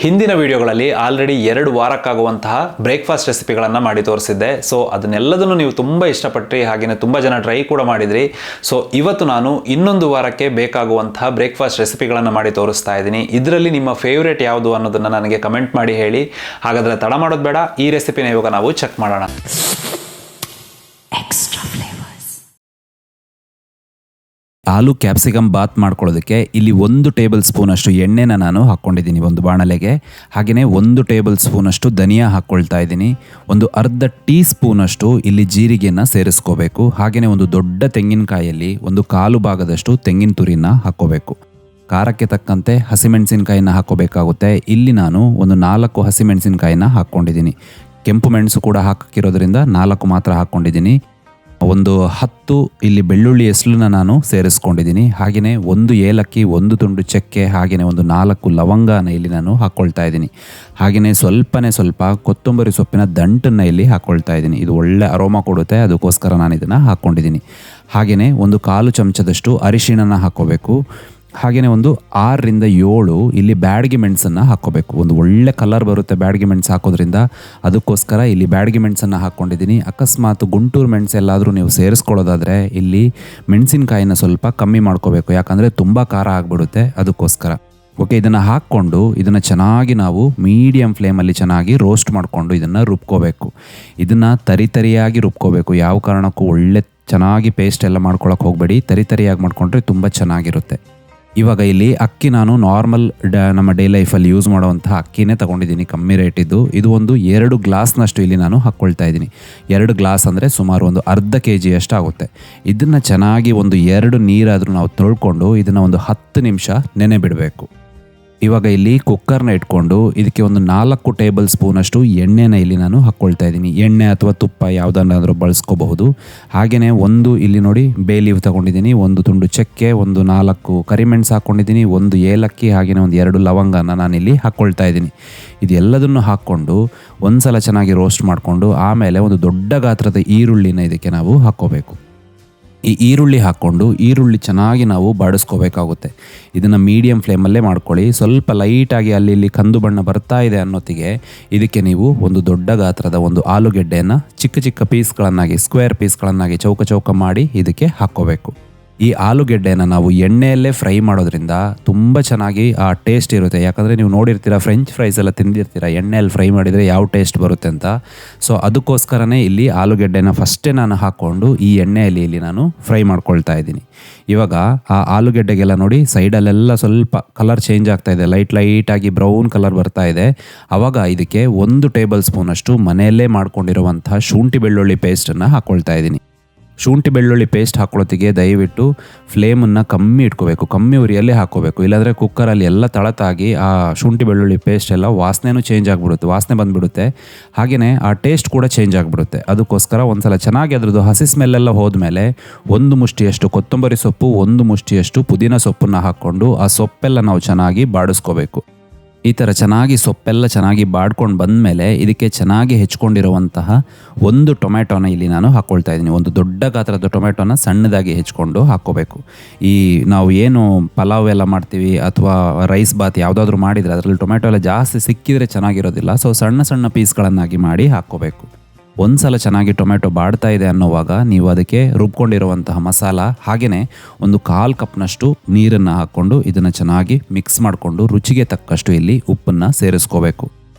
ಹಿಂದಿನ ವಿಡಿಯೋಗಳಲ್ಲಿ already 2 ವಾರಕ್ಕಾಗುವಂತಹ breakfast ರೆಸಿಪಿಗಳನ್ನು ಮಾಡಿ ತೋರಿಸಿದ್ದೆ. So ಅದನ್ನೆಲ್ಲದನ್ನು ನೀವು ತುಂಬ ಇಷ್ಟಪಟ್ರಿ, ಹಾಗೆಯೇ ತುಂಬ ಜನ ಟ್ರೈ ಕೂಡ ಮಾಡಿದ್ರಿ. ಸೊ ಇವತ್ತು ನಾನು ಇನ್ನೊಂದು ವಾರಕ್ಕೆ ಬೇಕಾಗುವಂತಹ ಬ್ರೇಕ್ಫಾಸ್ಟ್ ರೆಸಿಪಿಗಳನ್ನು ಮಾಡಿ ತೋರಿಸ್ತಾ ಇದ್ದೀನಿ. ಇದರಲ್ಲಿ ನಿಮ್ಮ ಫೇವ್ರೇಟ್ ಯಾವುದು ಅನ್ನೋದನ್ನು ನನಗೆ ಕಮೆಂಟ್ ಮಾಡಿ ಹೇಳಿ. ಹಾಗಾದರೆ ತಡ ಮಾಡೋದು ಬೇಡ, ಈ ರೆಸಿಪಿನ ಇವಾಗ ನಾವು ಚೆಕ್ ಮಾಡೋಣ. ಆಲೂ ಕ್ಯಾಪ್ಸಿಕಮ್ ಬಾತ್ ಮಾಡ್ಕೊಳ್ಳೋದಕ್ಕೆ ಇಲ್ಲಿ 1 ಟೇಬಲ್ ಸ್ಪೂನ್ ಅಷ್ಟು ಎಣ್ಣೆನ ನಾನು ಹಾಕ್ಕೊಂಡಿದ್ದೀನಿ ಒಂದು ಬಾಣಲೆಗೆ. ಹಾಗೆಯೇ 1 ಟೇಬಲ್ ಸ್ಪೂನ್ ಅಷ್ಟು ಧನಿಯಾ ಹಾಕ್ಕೊಳ್ತಾ ಇದ್ದೀನಿ. ಒಂದು ಅರ್ಧ ಟೀ ಸ್ಪೂನ್ ಅಷ್ಟು ಇಲ್ಲಿ ಜೀರಿಗೆಯನ್ನು ಸೇರಿಸ್ಕೋಬೇಕು. ಹಾಗೆಯೇ ಒಂದು ದೊಡ್ಡ ತೆಂಗಿನಕಾಯಲ್ಲಿ 1/4 ಭಾಗದಷ್ಟು ತೆಂಗಿನ ತುರಿನ ಹಾಕ್ಕೋಬೇಕು. ಖಾರಕ್ಕೆ ತಕ್ಕಂತೆ ಹಸಿಮೆಣಸಿನಕಾಯಿನ ಹಾಕ್ಕೋಬೇಕಾಗುತ್ತೆ. ಇಲ್ಲಿ ನಾನು ಒಂದು 4 ಹಸಿಮೆಣಸಿನಕಾಯಿನ ಹಾಕ್ಕೊಂಡಿದ್ದೀನಿ. ಕೆಂಪು ಮೆಣಸು ಕೂಡ ಹಾಕಿರೋದ್ರಿಂದ 4 ಮಾತ್ರ ಹಾಕ್ಕೊಂಡಿದ್ದೀನಿ. ಒಂದು 10 ಇಲ್ಲಿ ಬೆಳ್ಳುಳ್ಳಿ ಹೆಸಳನ್ನ ನಾನು ಸೇರಿಸ್ಕೊಂಡಿದ್ದೀನಿ. ಹಾಗೆಯೇ 1 ಏಲಕ್ಕಿ, 1 ತುಂಡು ಚಕ್ಕೆ, ಹಾಗೆಯೇ ಒಂದು 4 ಲವಂಗನ ಇಲ್ಲಿ ನಾನು ಹಾಕ್ಕೊಳ್ತಾ ಇದ್ದೀನಿ. ಹಾಗೆಯೇ ಸ್ವಲ್ಪ ಕೊತ್ತಂಬರಿ ಸೊಪ್ಪಿನ ದಂಟನ್ನು ಇಲ್ಲಿ ಹಾಕ್ಕೊಳ್ತಾ ಇದ್ದೀನಿ. ಇದು ಒಳ್ಳೆ ಅರೋಮಾ ಕೊಡುತ್ತೆ, ಅದಕ್ಕೋಸ್ಕರ ನಾನು ಇದನ್ನು ಹಾಕ್ಕೊಂಡಿದ್ದೀನಿ. ಹಾಗೆಯೇ 1/4 ಚಮಚದಷ್ಟು ಅರಿಶಿಣನ ಹಾಕ್ಕೋಬೇಕು. ಹಾಗೆಯೇ ಒಂದು 6 ರಿಂದ 7 ಇಲ್ಲಿ ಬ್ಯಾಡಗಿ ಮೆಣಸನ್ನು ಹಾಕ್ಕೋಬೇಕು. ಒಂದು ಒಳ್ಳೆ ಕಲರ್ ಬರುತ್ತೆ ಬ್ಯಾಡಗಿ ಮೆಣಸು ಹಾಕೋದ್ರಿಂದ, ಅದಕ್ಕೋಸ್ಕರ ಇಲ್ಲಿ ಬ್ಯಾಡಗಿ ಮೆಣಸನ್ನು ಹಾಕ್ಕೊಂಡಿದ್ದೀನಿ. ಅಕಸ್ಮಾತ್ ಗುಂಟೂರು ಮೆಣಸು ಎಲ್ಲಾದರೂ ನೀವು ಸೇರಿಸ್ಕೊಳ್ಳೋದಾದರೆ ಇಲ್ಲಿ ಮೆಣಸಿನಕಾಯಿನ ಸ್ವಲ್ಪ ಕಮ್ಮಿ ಮಾಡ್ಕೋಬೇಕು, ಯಾಕಂದರೆ ತುಂಬ ಖಾರ ಆಗಿಬಿಡುತ್ತೆ, ಅದಕ್ಕೋಸ್ಕರ. ಓಕೆ, ಇದನ್ನು ಹಾಕ್ಕೊಂಡು ಇದನ್ನು ಚೆನ್ನಾಗಿ ನಾವು ಮೀಡಿಯಮ್ ಫ್ಲೇಮಲ್ಲಿ ಚೆನ್ನಾಗಿ ರೋಸ್ಟ್ ಮಾಡಿಕೊಂಡು ಇದನ್ನು ರುಬ್ಕೋಬೇಕು. ಇದನ್ನು ತರಿಯಾಗಿ ರುಬ್ಕೋಬೇಕು. ಯಾವ ಕಾರಣಕ್ಕೂ ಒಳ್ಳೆ ಚೆನ್ನಾಗಿ ಪೇಸ್ಟ್ ಎಲ್ಲ ಮಾಡ್ಕೊಳಕ್ಕೆ ಹೋಗಬೇಡಿ. ತರಿಯಾಗಿ ಮಾಡಿಕೊಂಡ್ರೆ ತುಂಬ ಚೆನ್ನಾಗಿರುತ್ತೆ. ಇವಾಗ ಇಲ್ಲಿ ಅಕ್ಕಿ ನಾನು ನಾರ್ಮಲ್ ನಮ್ಮ ಡೇ ಲೈಫಲ್ಲಿ ಯೂಸ್ ಮಾಡುವಂತಹ ಅಕ್ಕಿನೇ ತೊಗೊಂಡಿದ್ದೀನಿ, ಕಮ್ಮಿ ರೇಟಿದ್ದು. ಇದು ಒಂದು 2 ಗ್ಲಾಸ್ನಷ್ಟು ಇಲ್ಲಿ ನಾನು ಹಾಕ್ಕೊಳ್ತಾ ಇದ್ದೀನಿ. 2 ಗ್ಲಾಸ್ ಅಂದರೆ ಸುಮಾರು ಒಂದು ಅರ್ಧ kg ಅಷ್ಟು ಆಗುತ್ತೆ. ಇದನ್ನು ಚೆನ್ನಾಗಿ ಒಂದು 2 ನೀರಾದರೂ ನಾವು ತೊಳ್ಕೊಂಡು ಇದನ್ನು ಒಂದು 10 ನಿಮಿಷ ನೆನೆ ಬಿಡಬೇಕು. ಇವಾಗ ಇಲ್ಲಿ ಕುಕ್ಕರ್ನ ಇಟ್ಕೊಂಡು ಇದಕ್ಕೆ ಒಂದು 4 ಟೇಬಲ್ ಸ್ಪೂನ್ ಅಷ್ಟು ಎಣ್ಣೆನ ಇಲ್ಲಿ ನಾನು ಹಾಕ್ಕೊಳ್ತಾ ಇದ್ದೀನಿ. ಎಣ್ಣೆ ಅಥವಾ ತುಪ್ಪ ಯಾವುದನ್ನಾದರೂ ಬಳಸ್ಕೋಬಹುದು. ಹಾಗೆಯೇ ಇಲ್ಲಿ ನೋಡಿ ಬೇ ಲೀವ್ ತೊಗೊಂಡಿದ್ದೀನಿ, 1 ತುಂಡು ಚಕ್ಕೆ, ಒಂದು 4 ಕರಿಮೆಣಸು ಹಾಕ್ಕೊಂಡಿದ್ದೀನಿ, 1 ಏಲಕ್ಕಿ, ಹಾಗೆಯೇ ಒಂದು 2 ಲವಂಗನ ನಾನಿಲ್ಲಿ ಹಾಕ್ಕೊಳ್ತಾ ಇದ್ದೀನಿ. ಇದೆಲ್ಲದನ್ನು ಹಾಕ್ಕೊಂಡು ಒಂದು ಸಲ ಚೆನ್ನಾಗಿ ರೋಸ್ಟ್ ಮಾಡಿಕೊಂಡು ಆಮೇಲೆ ಒಂದು ದೊಡ್ಡ ಗಾತ್ರದ ಈರುಳ್ಳಿನ ಇದಕ್ಕೆ ನಾವು ಹಾಕ್ಕೋಬೇಕು. ಈ ಈರುಳ್ಳಿ ಹಾಕ್ಕೊಂಡು ಈರುಳ್ಳಿ ಚೆನ್ನಾಗಿ ನಾವು ಬಾಡಿಸ್ಕೋಬೇಕಾಗುತ್ತೆ. ಇದನ್ನು ಮೀಡಿಯಮ್ ಫ್ಲೇಮಲ್ಲೇ ಮಾಡ್ಕೊಳ್ಳಿ. ಸ್ವಲ್ಪ ಲೈಟಾಗಿ ಅಲ್ಲಿ ಇಲ್ಲಿ ಕಂದು ಬಣ್ಣ ಬರ್ತಾ ಇದೆ ಅನ್ನೋತ್ತಿಗೆ ಇದಕ್ಕೆ ನೀವು ಒಂದು ದೊಡ್ಡ ಗಾತ್ರದ ಒಂದು ಆಲೂಗೆಡ್ಡೆಯನ್ನು ಚಿಕ್ಕ ಪೀಸ್ಗಳನ್ನಾಗಿ, ಸ್ಕ್ವೇರ್ ಪೀಸ್ಗಳನ್ನಾಗಿ ಚೌಕ ಮಾಡಿ ಇದಕ್ಕೆ ಹಾಕ್ಕೋಬೇಕು. ಈ ಆಲೂಗೆಡ್ಡೆನ ನಾವು ಎಣ್ಣೆಯಲ್ಲೇ ಫ್ರೈ ಮಾಡೋದ್ರಿಂದ ತುಂಬ ಚೆನ್ನಾಗಿ ಆ ಟೇಸ್ಟ್ ಇರುತ್ತೆ. ಯಾಕಂದರೆ ನೀವು ನೋಡಿರ್ತೀರ, ಫ್ರೆಂಚ್ ಫ್ರೈಸ್ ಎಲ್ಲ ತಿಂದಿರ್ತೀರ, ಎಣ್ಣೆಯಲ್ಲಿ ಫ್ರೈ ಮಾಡಿದರೆ ಯಾವ ಟೇಸ್ಟ್ ಬರುತ್ತೆ ಅಂತ. ಸೊ ಅದಕ್ಕೋಸ್ಕರನೇ ಇಲ್ಲಿ ಆಲೂಗೆಡ್ಡೆನ ಫಸ್ಟೇ ನಾನು ಹಾಕ್ಕೊಂಡು ಈ ಎಣ್ಣೆಯಲ್ಲಿ ಇಲ್ಲಿ ನಾನು ಫ್ರೈ ಮಾಡ್ಕೊಳ್ತಾ ಇದ್ದೀನಿ. ಇವಾಗ ಆ ಆಲೂಗೆಡ್ಡೆಗೆಲ್ಲ ನೋಡಿ ಸೈಡಲ್ಲೆಲ್ಲ ಸ್ವಲ್ಪ ಕಲರ್ ಚೇಂಜ್ ಆಗ್ತಾ ಇದೆ, ಲೈಟಾಗಿ ಬ್ರೌನ್ ಕಲರ್ ಬರ್ತಾ ಇದೆ. ಆವಾಗ ಇದಕ್ಕೆ 1 ಟೇಬಲ್ ಸ್ಪೂನ್ ಅಷ್ಟು ಮನೆಯಲ್ಲೇ ಮಾಡ್ಕೊಂಡಿರುವಂತಹ ಶುಂಠಿ ಬೆಳ್ಳುಳ್ಳಿ ಪೇಸ್ಟನ್ನು ಹಾಕ್ಕೊಳ್ತಾ ಇದ್ದೀನಿ. ಶುಂಠಿ ಬೆಳ್ಳುಳ್ಳಿ ಪೇಸ್ಟ್ ಹಾಕೊಳ್ಳೋತ್ತಿಗೆ ದಯವಿಟ್ಟು ಫ್ಲೇಮನ್ನು ಕಮ್ಮಿ ಇಟ್ಕೋಬೇಕು, ಕಮ್ಮಿ ಉರಿಯಲ್ಲೇ ಹಾಕ್ಕೋಬೇಕು. ಇಲ್ಲಾಂದರೆ ಕುಕ್ಕರಲ್ಲಿ ಎಲ್ಲ ತಳತಾಗಿ ಆ ಶುಂಠಿ ಬೆಳ್ಳುಳ್ಳಿ ಪೇಸ್ಟ್ ಎಲ್ಲ ವಾಸನೆನೂ ಚೇಂಜ್ ಆಗಿಬಿಡುತ್ತೆ, ವಾಸನೆ ಬಂದುಬಿಡುತ್ತೆ. ಹಾಗೆಯೇ ಆ ಟೇಸ್ಟ್ ಕೂಡ ಚೇಂಜ್ ಆಗಿಬಿಡುತ್ತೆ. ಅದಕ್ಕೋಸ್ಕರ ಒಂದು ಸಲ ಚೆನ್ನಾಗಿ ಅದರದ್ದು ಹಸಿ ಸ್ಮೆಲ್ಲೆಲ್ಲ ಹೋದ್ಮೇಲೆ 1 ಮುಷ್ಟಿಯಷ್ಟು ಕೊತ್ತಂಬರಿ ಸೊಪ್ಪು, 1 ಮುಷ್ಟಿಯಷ್ಟು ಪುದೀನ ಸೊಪ್ಪನ್ನು ಹಾಕ್ಕೊಂಡು ಆ ಸೊಪ್ಪೆಲ್ಲ ನಾವು ಚೆನ್ನಾಗಿ ಬಾಡಿಸ್ಕೋಬೇಕು. ಈ ಥರ ಚೆನ್ನಾಗಿ ಸೊಪ್ಪೆಲ್ಲ ಚೆನ್ನಾಗಿ ಬಾಡ್ಕೊಂಡು ಬಂದಮೇಲೆ ಇದಕ್ಕೆ ಚೆನ್ನಾಗಿ ಹೆಚ್ಕೊಂಡಿರುವಂತಹ 1 ಟೊಮೆಟೊನ ಇಲ್ಲಿ ನಾನು ಹಾಕ್ಕೊಳ್ತಾ ಇದ್ದೀನಿ. ಒಂದು ದೊಡ್ಡ ಗಾತ್ರದ ಟೊಮೆಟೊನ ಸಣ್ಣದಾಗಿ ಹೆಚ್ಕೊಂಡು ಹಾಕ್ಕೋಬೇಕು. ಈ ನಾವು ಏನು ಪಲಾವ್ ಎಲ್ಲ ಮಾಡ್ತೀವಿ ಅಥವಾ ರೈಸ್ ಬಾತ್ ಯಾವುದಾದ್ರೂ ಮಾಡಿದರೆ ಅದರಲ್ಲಿ ಟೊಮೆಟೊ ಎಲ್ಲ ಜಾಸ್ತಿ ಸಿಕ್ಕಿದರೆ ಚೆನ್ನಾಗಿರೋದಿಲ್ಲ. ಸೊ ಸಣ್ಣ ಪೀಸ್ಗಳನ್ನಾಗಿ ಮಾಡಿ ಹಾಕ್ಕೋಬೇಕು. ಒಂದು ಸಲ ಚೆನ್ನಾಗಿ ಟೊಮೆಟೊ ಬಾಡ್ತಾ ಇದೆ ಅನ್ನೋವಾಗ ನೀವು ಅದಕ್ಕೆ ರುಬ್ಕೊಂಡಿರುವಂತಹ ಮಸಾಲ, ಹಾಗೆಯೇ ಒಂದು 1/4 ಕಪ್ನಷ್ಟು ನೀರನ್ನು ಹಾಕ್ಕೊಂಡು ಇದನ್ನು ಚೆನ್ನಾಗಿ ಮಿಕ್ಸ್ ಮಾಡಿಕೊಂಡು ರುಚಿಗೆ ತಕ್ಕಷ್ಟು ಇಲ್ಲಿ ಉಪ್ಪನ್ನು ಸೇರಿಸ್ಕೋಬೇಕು.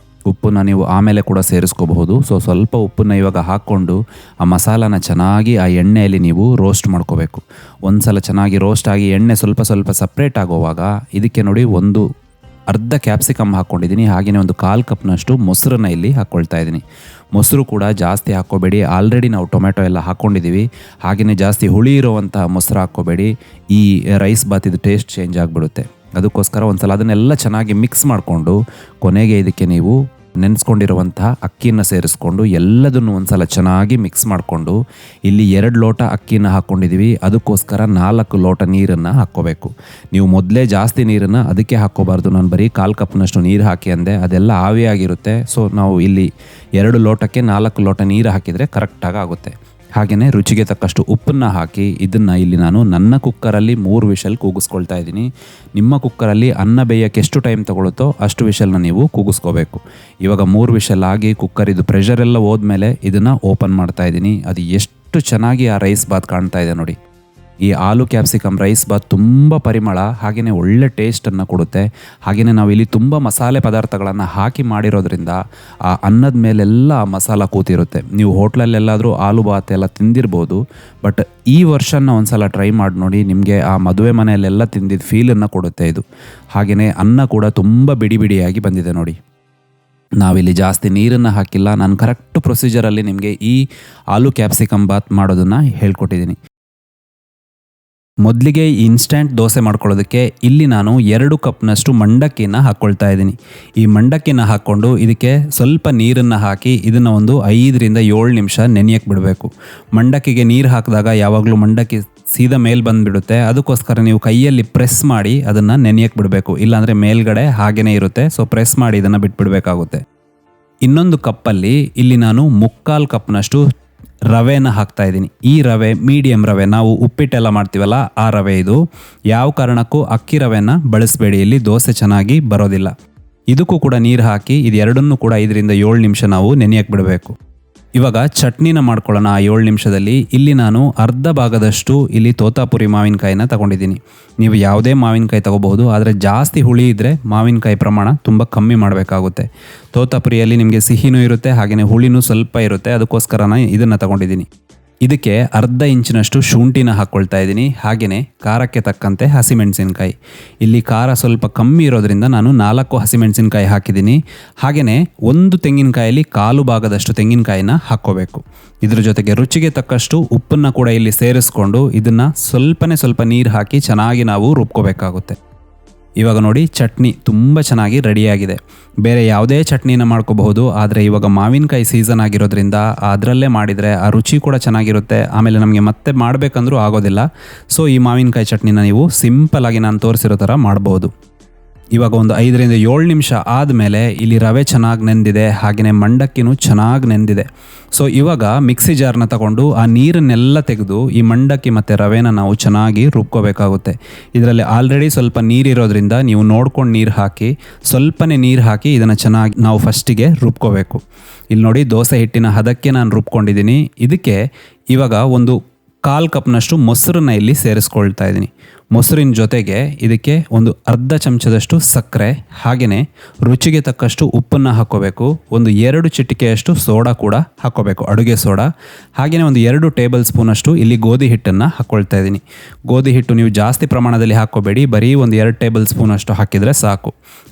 ಉಪ್ಪನ್ನು ನೀವು ಆಮೇಲೆ ಕೂಡ ಸೇರಿಸ್ಕೋಬಹುದು. ಸೊ ಸ್ವಲ್ಪ ಉಪ್ಪನ್ನು ಇವಾಗ ಹಾಕ್ಕೊಂಡು ಆ ಮಸಾಲಾನ ಚೆನ್ನಾಗಿ ಆ ಎಣ್ಣೆಯಲ್ಲಿ ನೀವು ರೋಸ್ಟ್ ಮಾಡ್ಕೋಬೇಕು. ಒಂದು ಸಲ ಚೆನ್ನಾಗಿ ರೋಸ್ಟ್ ಆಗಿ ಎಣ್ಣೆ ಸ್ವಲ್ಪ ಸಪ್ರೇಟ್ ಆಗೋವಾಗ ಇದಕ್ಕೆ ನೋಡಿ ಒಂದು ಅರ್ಧ ಕ್ಯಾಪ್ಸಿಕಮ್ ಹಾಕ್ಕೊಂಡಿದ್ದೀನಿ. ಹಾಗೆಯೇ ಒಂದು 1/4 ಕಪ್ನಷ್ಟು ಮೊಸರನ್ನ ಇಲ್ಲಿ ಹಾಕ್ಕೊಳ್ತಾ ಇದ್ದೀನಿ. ಮೊಸರು ಕೂಡ ಜಾಸ್ತಿ ಹಾಕ್ಕೋಬೇಡಿ, ಆಲ್ರೆಡಿ ನಾವು ಟೊಮೆಟೊ ಎಲ್ಲ ಹಾಕ್ಕೊಂಡಿದ್ದೀವಿ. ಹಾಗೆಯೇ ಜಾಸ್ತಿ ಹುಳಿ ಇರುವಂಥ ಮೊಸರು ಹಾಕ್ಕೋಬೇಡಿ, ಈ ರೈಸ್ ಬಾತಿದು ಟೇಸ್ಟ್ ಚೇಂಜ್ ಆಗಿಬಿಡುತ್ತೆ. ಅದಕ್ಕೋಸ್ಕರ ಒಂದು ಸಲ ಅದನ್ನೆಲ್ಲ ಚೆನ್ನಾಗಿ ಮಿಕ್ಸ್ ಮಾಡಿಕೊಂಡು ಕೊನೆಗೆ ಇದಕ್ಕೆ ನೀವು ನೆನೆಸ್ಕೊಂಡಿರುವಂತಹ ಅಕ್ಕಿನ ಸೇರಿಸ್ಕೊಂಡು ಎಲ್ಲದನ್ನು ಒಂದು ಸಲ ಚೆನ್ನಾಗಿ ಮಿಕ್ಸ್ ಮಾಡಿಕೊಂಡು ಇಲ್ಲಿ 2 ಲೋಟ ಅಕ್ಕಿನ ಹಾಕ್ಕೊಂಡಿದ್ದೀವಿ. ಅದಕ್ಕೋಸ್ಕರ 4 ಲೋಟ ನೀರನ್ನು ಹಾಕ್ಕೋಬೇಕು. ನೀವು ಮೊದಲೇ ಜಾಸ್ತಿ ನೀರನ್ನು ಅದಕ್ಕೆ ಹಾಕ್ಕೋಬಾರ್ದು. ನಾನು ಬರೀ 1/4 ಕಪ್ನಷ್ಟು ನೀರು ಹಾಕಿ ಅಂದೆ, ಅದೆಲ್ಲ ಆವಿಯಾಗಿರುತ್ತೆ. ಸೊ ನಾವು ಇಲ್ಲಿ 2 ಲೋಟಕ್ಕೆ 4 ಲೋಟ ನೀರು ಹಾಕಿದರೆ ಕರೆಕ್ಟಾಗಿ ಆಗುತ್ತೆ. ಹಾಗೆಯೇ ರುಚಿಗೆ ತಕ್ಕಷ್ಟು ಉಪ್ಪನ್ನು ಹಾಕಿ ಇದನ್ನು ಇಲ್ಲಿ ನಾನು ನನ್ನ ಕುಕ್ಕರಲ್ಲಿ 3 ವಿಷಲ್ ಕೂಗಿಸ್ಕೊಳ್ತಾ ಇದ್ದೀನಿ. ನಿಮ್ಮ ಕುಕ್ಕರಲ್ಲಿ ಅನ್ನ ಬೇಯೋಕ್ಕೆ ಎಷ್ಟು ಟೈಮ್ ತಗೊಳುತ್ತೋ ಅಷ್ಟು ವಿಷಲ್ನ ನೀವು ಕೂಗಿಸ್ಕೋಬೇಕು. ಇವಾಗ 3 ವಿಷಲ್ ಆಗಿ ಕುಕ್ಕರಿದು ಪ್ರೆಷರ್ ಎಲ್ಲ ಹೋದ್ಮೇಲೆ ಇದನ್ನು ಓಪನ್ ಮಾಡ್ತಾ ಇದ್ದೀನಿ. ಅದು ಎಷ್ಟು ಚೆನ್ನಾಗಿ ಆ ರೈಸ್ ಬಾತ್ ಕಾಣ್ತಾ ಇದೆ ನೋಡಿ. ಈ ಆಲೂ ಕ್ಯಾಪ್ಸಿಕಮ್ ರೈಸ್ ಬಾತ್ ತುಂಬ ಪರಿಮಳ ಹಾಗೆಯೇ ಒಳ್ಳೆ ಟೇಸ್ಟನ್ನು ಕೊಡುತ್ತೆ. ಹಾಗೆಯೇ ನಾವು ಇಲ್ಲಿ ತುಂಬ ಮಸಾಲೆ ಪದಾರ್ಥಗಳನ್ನು ಹಾಕಿ ಮಾಡಿರೋದ್ರಿಂದ ಆ ಅನ್ನದ ಮೇಲೆಲ್ಲ ಮಸಾಲ ಕೂತಿರುತ್ತೆ. ನೀವು ಹೋಟ್ಲಲ್ಲೆಲ್ಲಾದರೂ ಆಲೂ ಬಾತ್ ಎಲ್ಲ ತಿಂದಿರ್ಬೋದು, ಬಟ್ ಈ ವರ್ಷನ ಒಂದ್ಸಲ ಟ್ರೈ ಮಾಡಿ ನೋಡಿ. ನಿಮಗೆ ಆ ಮದುವೆ ಮನೆಯಲ್ಲೆಲ್ಲ ತಿಂದಿದ್ದ ಫೀಲನ್ನು ಕೊಡುತ್ತೆ ಇದು. ಹಾಗೆಯೇ ಅನ್ನ ಕೂಡ ತುಂಬ ಬಿಡಿ ಬಿಡಿಯಾಗಿ ಬಂದಿದೆ ನೋಡಿ. ನಾವಿಲ್ಲಿ ಜಾಸ್ತಿ ನೀರನ್ನು ಹಾಕಿಲ್ಲ. ನಾನು ಕರೆಕ್ಟ್ ಪ್ರೊಸೀಜರಲ್ಲಿ ನಿಮಗೆ ಈ ಆಲೂ ಕ್ಯಾಪ್ಸಿಕಮ್ ಬಾತ್ ಮಾಡೋದನ್ನು ಹೇಳ್ಕೊಟ್ಟಿದ್ದೀನಿ. ಮೊದಲಿಗೆ ಇನ್ಸ್ಟಂಟ್ ದೋಸೆ ಮಾಡ್ಕೊಳ್ಳೋದಕ್ಕೆ ಇಲ್ಲಿ ನಾನು 2 ಕಪ್ನಷ್ಟು ಮಂಡಕ್ಕಿನ ಹಾಕ್ಕೊಳ್ತಾ ಇದ್ದೀನಿ. ಈ ಮಂಡಕ್ಕಿನ ಹಾಕ್ಕೊಂಡು ಇದಕ್ಕೆ ಸ್ವಲ್ಪ ನೀರನ್ನು ಹಾಕಿ ಇದನ್ನು ಒಂದು 5 ರಿಂದ 7 ನಿಮಿಷ ನೆನೆಯಕ್ಕೆ ಬಿಡಬೇಕು. ಮಂಡಕ್ಕಿಗೆ ನೀರು ಹಾಕಿದಾಗ ಯಾವಾಗಲೂ ಮಂಡಕ್ಕಿ ಸೀದಾ ಮೇಲೆ ಬಂದುಬಿಡುತ್ತೆ. ಅದಕ್ಕೋಸ್ಕರ ನೀವು ಕೈಯಲ್ಲಿ ಪ್ರೆಸ್ ಮಾಡಿ ಅದನ್ನು ನೆನೆಯಕ್ಕೆ ಬಿಡಬೇಕು. ಇಲ್ಲಾಂದರೆ ಮೇಲ್ಗಡೆ ಹಾಗೇ ಇರುತ್ತೆ. ಸೊ ಪ್ರೆಸ್ ಮಾಡಿ ಇದನ್ನು ಬಿಟ್ಬಿಡಬೇಕಾಗುತ್ತೆ. ಇನ್ನೊಂದು ಕಪ್ಪಲ್ಲಿ ಇಲ್ಲಿ ನಾನು 3/4 ಕಪ್ನಷ್ಟು ರವೆನ ಹಾಕ್ತಾ ಇದ್ದೀನಿ. ಈ ರವೆ ಮೀಡಿಯಮ್ ರವೆ, ನಾವು ಉಪ್ಪಿಟ್ಟೆಲ್ಲ ಮಾಡ್ತೀವಲ್ಲ ಆ ರವೆ ಇದು. ಯಾವ ಕಾರಣಕ್ಕೂ ಅಕ್ಕಿ ರವೆನ ಬಳಸಬೇಡಿ, ಇಲ್ಲಿ ದೋಸೆ ಚೆನ್ನಾಗಿ ಬರೋದಿಲ್ಲ. ಇದಕ್ಕೂ ಕೂಡ ನೀರು ಹಾಕಿ ಇದು ಎರಡನ್ನೂ ಕೂಡ 5 ರಿಂದ 7 ನಿಮಿಷ ನಾವು ನೆನೆಯಕ್ಕೆ ಬಿಡಬೇಕು. ಇವಾಗ ಚಟ್ನಿನ ಮಾಡ್ಕೊಳ್ಳೋಣ. ಆ 7 ನಿಮಿಷದಲ್ಲಿ ಇಲ್ಲಿ ನಾನು ಅರ್ಧ ಭಾಗದಷ್ಟು ಇಲ್ಲಿ ತೋತಾಪುರಿ ಮಾವಿನಕಾಯಿನ ತಗೊಂಡಿದ್ದೀನಿ. ನೀವು ಯಾವುದೇ ಮಾವಿನಕಾಯಿ ತಗೋಬಹುದು, ಆದರೆ ಜಾಸ್ತಿ ಹುಳಿ ಇದ್ದರೆ ಮಾವಿನಕಾಯಿ ಪ್ರಮಾಣ ತುಂಬ ಕಮ್ಮಿ ಮಾಡಬೇಕಾಗುತ್ತೆ. ತೋತಾಪುರಿಯಲ್ಲಿ ನಿಮಗೆ ಸಿಹಿನೂ ಇರುತ್ತೆ ಹಾಗೆಯೇ ಹುಳಿನೂ ಸ್ವಲ್ಪ ಇರುತ್ತೆ. ಅದಕ್ಕೋಸ್ಕರ ನಾನು ಇದನ್ನು ತಗೊಂಡಿದ್ದೀನಿ. ಇದಕ್ಕೆ ಅರ್ಧ ಇಂಚಿನಷ್ಟು ಶುಂಠಿನ ಹಾಕ್ಕೊಳ್ತಾ ಇದ್ದೀನಿ. ಹಾಗೆಯೇ ಖಾರಕ್ಕೆ ತಕ್ಕಂತೆ ಹಸಿಮೆಣಸಿನ್ಕಾಯಿ. ಇಲ್ಲಿ ಖಾರ ಸ್ವಲ್ಪ ಕಮ್ಮಿ ಇರೋದ್ರಿಂದ ನಾನು 4 ಹಸಿಮೆಣಸಿನ್ಕಾಯಿ ಹಾಕಿದ್ದೀನಿ. ಹಾಗೆಯೇ 1 ತೆಂಗಿನಕಾಯಲ್ಲಿ 1/4 ಭಾಗದಷ್ಟು ತೆಂಗಿನಕಾಯಿನ ಹಾಕ್ಕೋಬೇಕು. ಇದ್ರ ಜೊತೆಗೆ ರುಚಿಗೆ ತಕ್ಕಷ್ಟು ಉಪ್ಪನ್ನು ಕೂಡ ಇಲ್ಲಿ ಸೇರಿಸ್ಕೊಂಡು ಇದನ್ನು ಸ್ವಲ್ಪ ನೀರು ಹಾಕಿ ಚೆನ್ನಾಗಿ ನಾವು ರುಬ್ಕೋಬೇಕಾಗುತ್ತೆ. ಇವಾಗ ನೋಡಿ ಚಟ್ನಿ ತುಂಬ ಚೆನ್ನಾಗಿ ರೆಡಿಯಾಗಿದೆ. ಬೇರೆ ಯಾವುದೇ ಚಟ್ನಿನ ಮಾಡ್ಕೋಬಹುದು, ಆದರೆ ಇವಾಗ ಮಾವಿನಕಾಯಿ ಸೀಸನ್ ಆಗಿರೋದ್ರಿಂದ ಅದರಲ್ಲೇ ಮಾಡಿದರೆ ಆ ರುಚಿ ಕೂಡ ಚೆನ್ನಾಗಿರುತ್ತೆ. ಆಮೇಲೆ ನಮಗೆ ಮತ್ತೆ ಮಾಡಬೇಕಂದ್ರೂ ಆಗೋದಿಲ್ಲ. ಸೊ ಈ ಮಾವಿನಕಾಯಿ ಚಟ್ನಿನ ನೀವು ಸಿಂಪಲ್ಲಾಗಿ ನಾನು ತೋರಿಸಿರೋ ಥರ ಮಾಡ್ಬೋದು. ಇವಾಗ ಒಂದು 5 ರಿಂದ 7 ನಿಮಿಷ ಆದಮೇಲೆ ಇಲ್ಲಿ ರವೆ ಚೆನ್ನಾಗಿ ನೆಂದಿದೆ, ಹಾಗೆಯೇ ಮಂಡಕ್ಕಿನೂ ಚೆನ್ನಾಗಿ ನೆಂದಿದೆ. ಸೊ ಇವಾಗ ಮಿಕ್ಸಿ ಜಾರ್ನ ತಗೊಂಡು ಆ ನೀರನ್ನೆಲ್ಲ ತೆಗೆದು ಈ ಮಂಡಕ್ಕಿ ಮತ್ತು ರವೆನ ನಾವು ಚೆನ್ನಾಗಿ ರುಬ್ಕೋಬೇಕಾಗುತ್ತೆ. ಇದರಲ್ಲಿ ಆಲ್ರೆಡಿ ಸ್ವಲ್ಪ ನೀರಿರೋದ್ರಿಂದ ನೀವು ನೋಡ್ಕೊಂಡು ನೀರು ಹಾಕಿ, ಸ್ವಲ್ಪನೇ ನೀರು ಹಾಕಿ ಇದನ್ನು ಚೆನ್ನಾಗಿ ನಾವು ಫಸ್ಟಿಗೆ ರುಬ್ಕೋಬೇಕು. ಇಲ್ಲಿ ನೋಡಿ ದೋಸೆ ಹಿಟ್ಟಿನ ಹದಕ್ಕೆ ನಾನು ರುಬ್ಕೊಂಡಿದ್ದೀನಿ. ಇದಕ್ಕೆ ಇವಾಗ ಒಂದು 1/4 ಕಪ್ನಷ್ಟು ಮೊಸರನ್ನ ಇಲ್ಲಿ ಸೇರಿಸ್ಕೊಳ್ತಾ ಇದ್ದೀನಿ. ಮೊಸರಿನ ಜೊತೆಗೆ ಇದಕ್ಕೆ ಒಂದು ಅರ್ಧ ಚಮಚದಷ್ಟು ಸಕ್ಕರೆ ಹಾಗೆಯೇ ರುಚಿಗೆ ತಕ್ಕಷ್ಟು ಉಪ್ಪನ್ನು ಹಾಕ್ಕೋಬೇಕು. ಒಂದು 2 ಚಿಟಿಕೆಯಷ್ಟು ಸೋಡಾ ಕೂಡ ಹಾಕ್ಕೋಬೇಕು, ಅಡುಗೆ ಸೋಡಾ. ಹಾಗೆಯೇ ಒಂದು 2 ಟೇಬಲ್ ಸ್ಪೂನಷ್ಟು ಇಲ್ಲಿ ಗೋಧಿ ಹಿಟ್ಟನ್ನು ಹಾಕ್ಕೊಳ್ತಾ ಇದ್ದೀನಿ. ಗೋಧಿ ಹಿಟ್ಟು ನೀವು ಜಾಸ್ತಿ ಪ್ರಮಾಣದಲ್ಲಿ ಹಾಕ್ಕೋಬೇಡಿ, ಬರೀ ಒಂದು 2 ಟೇಬಲ್ ಸ್ಪೂನಷ್ಟು ಹಾಕಿದರೆ ಸಾಕು.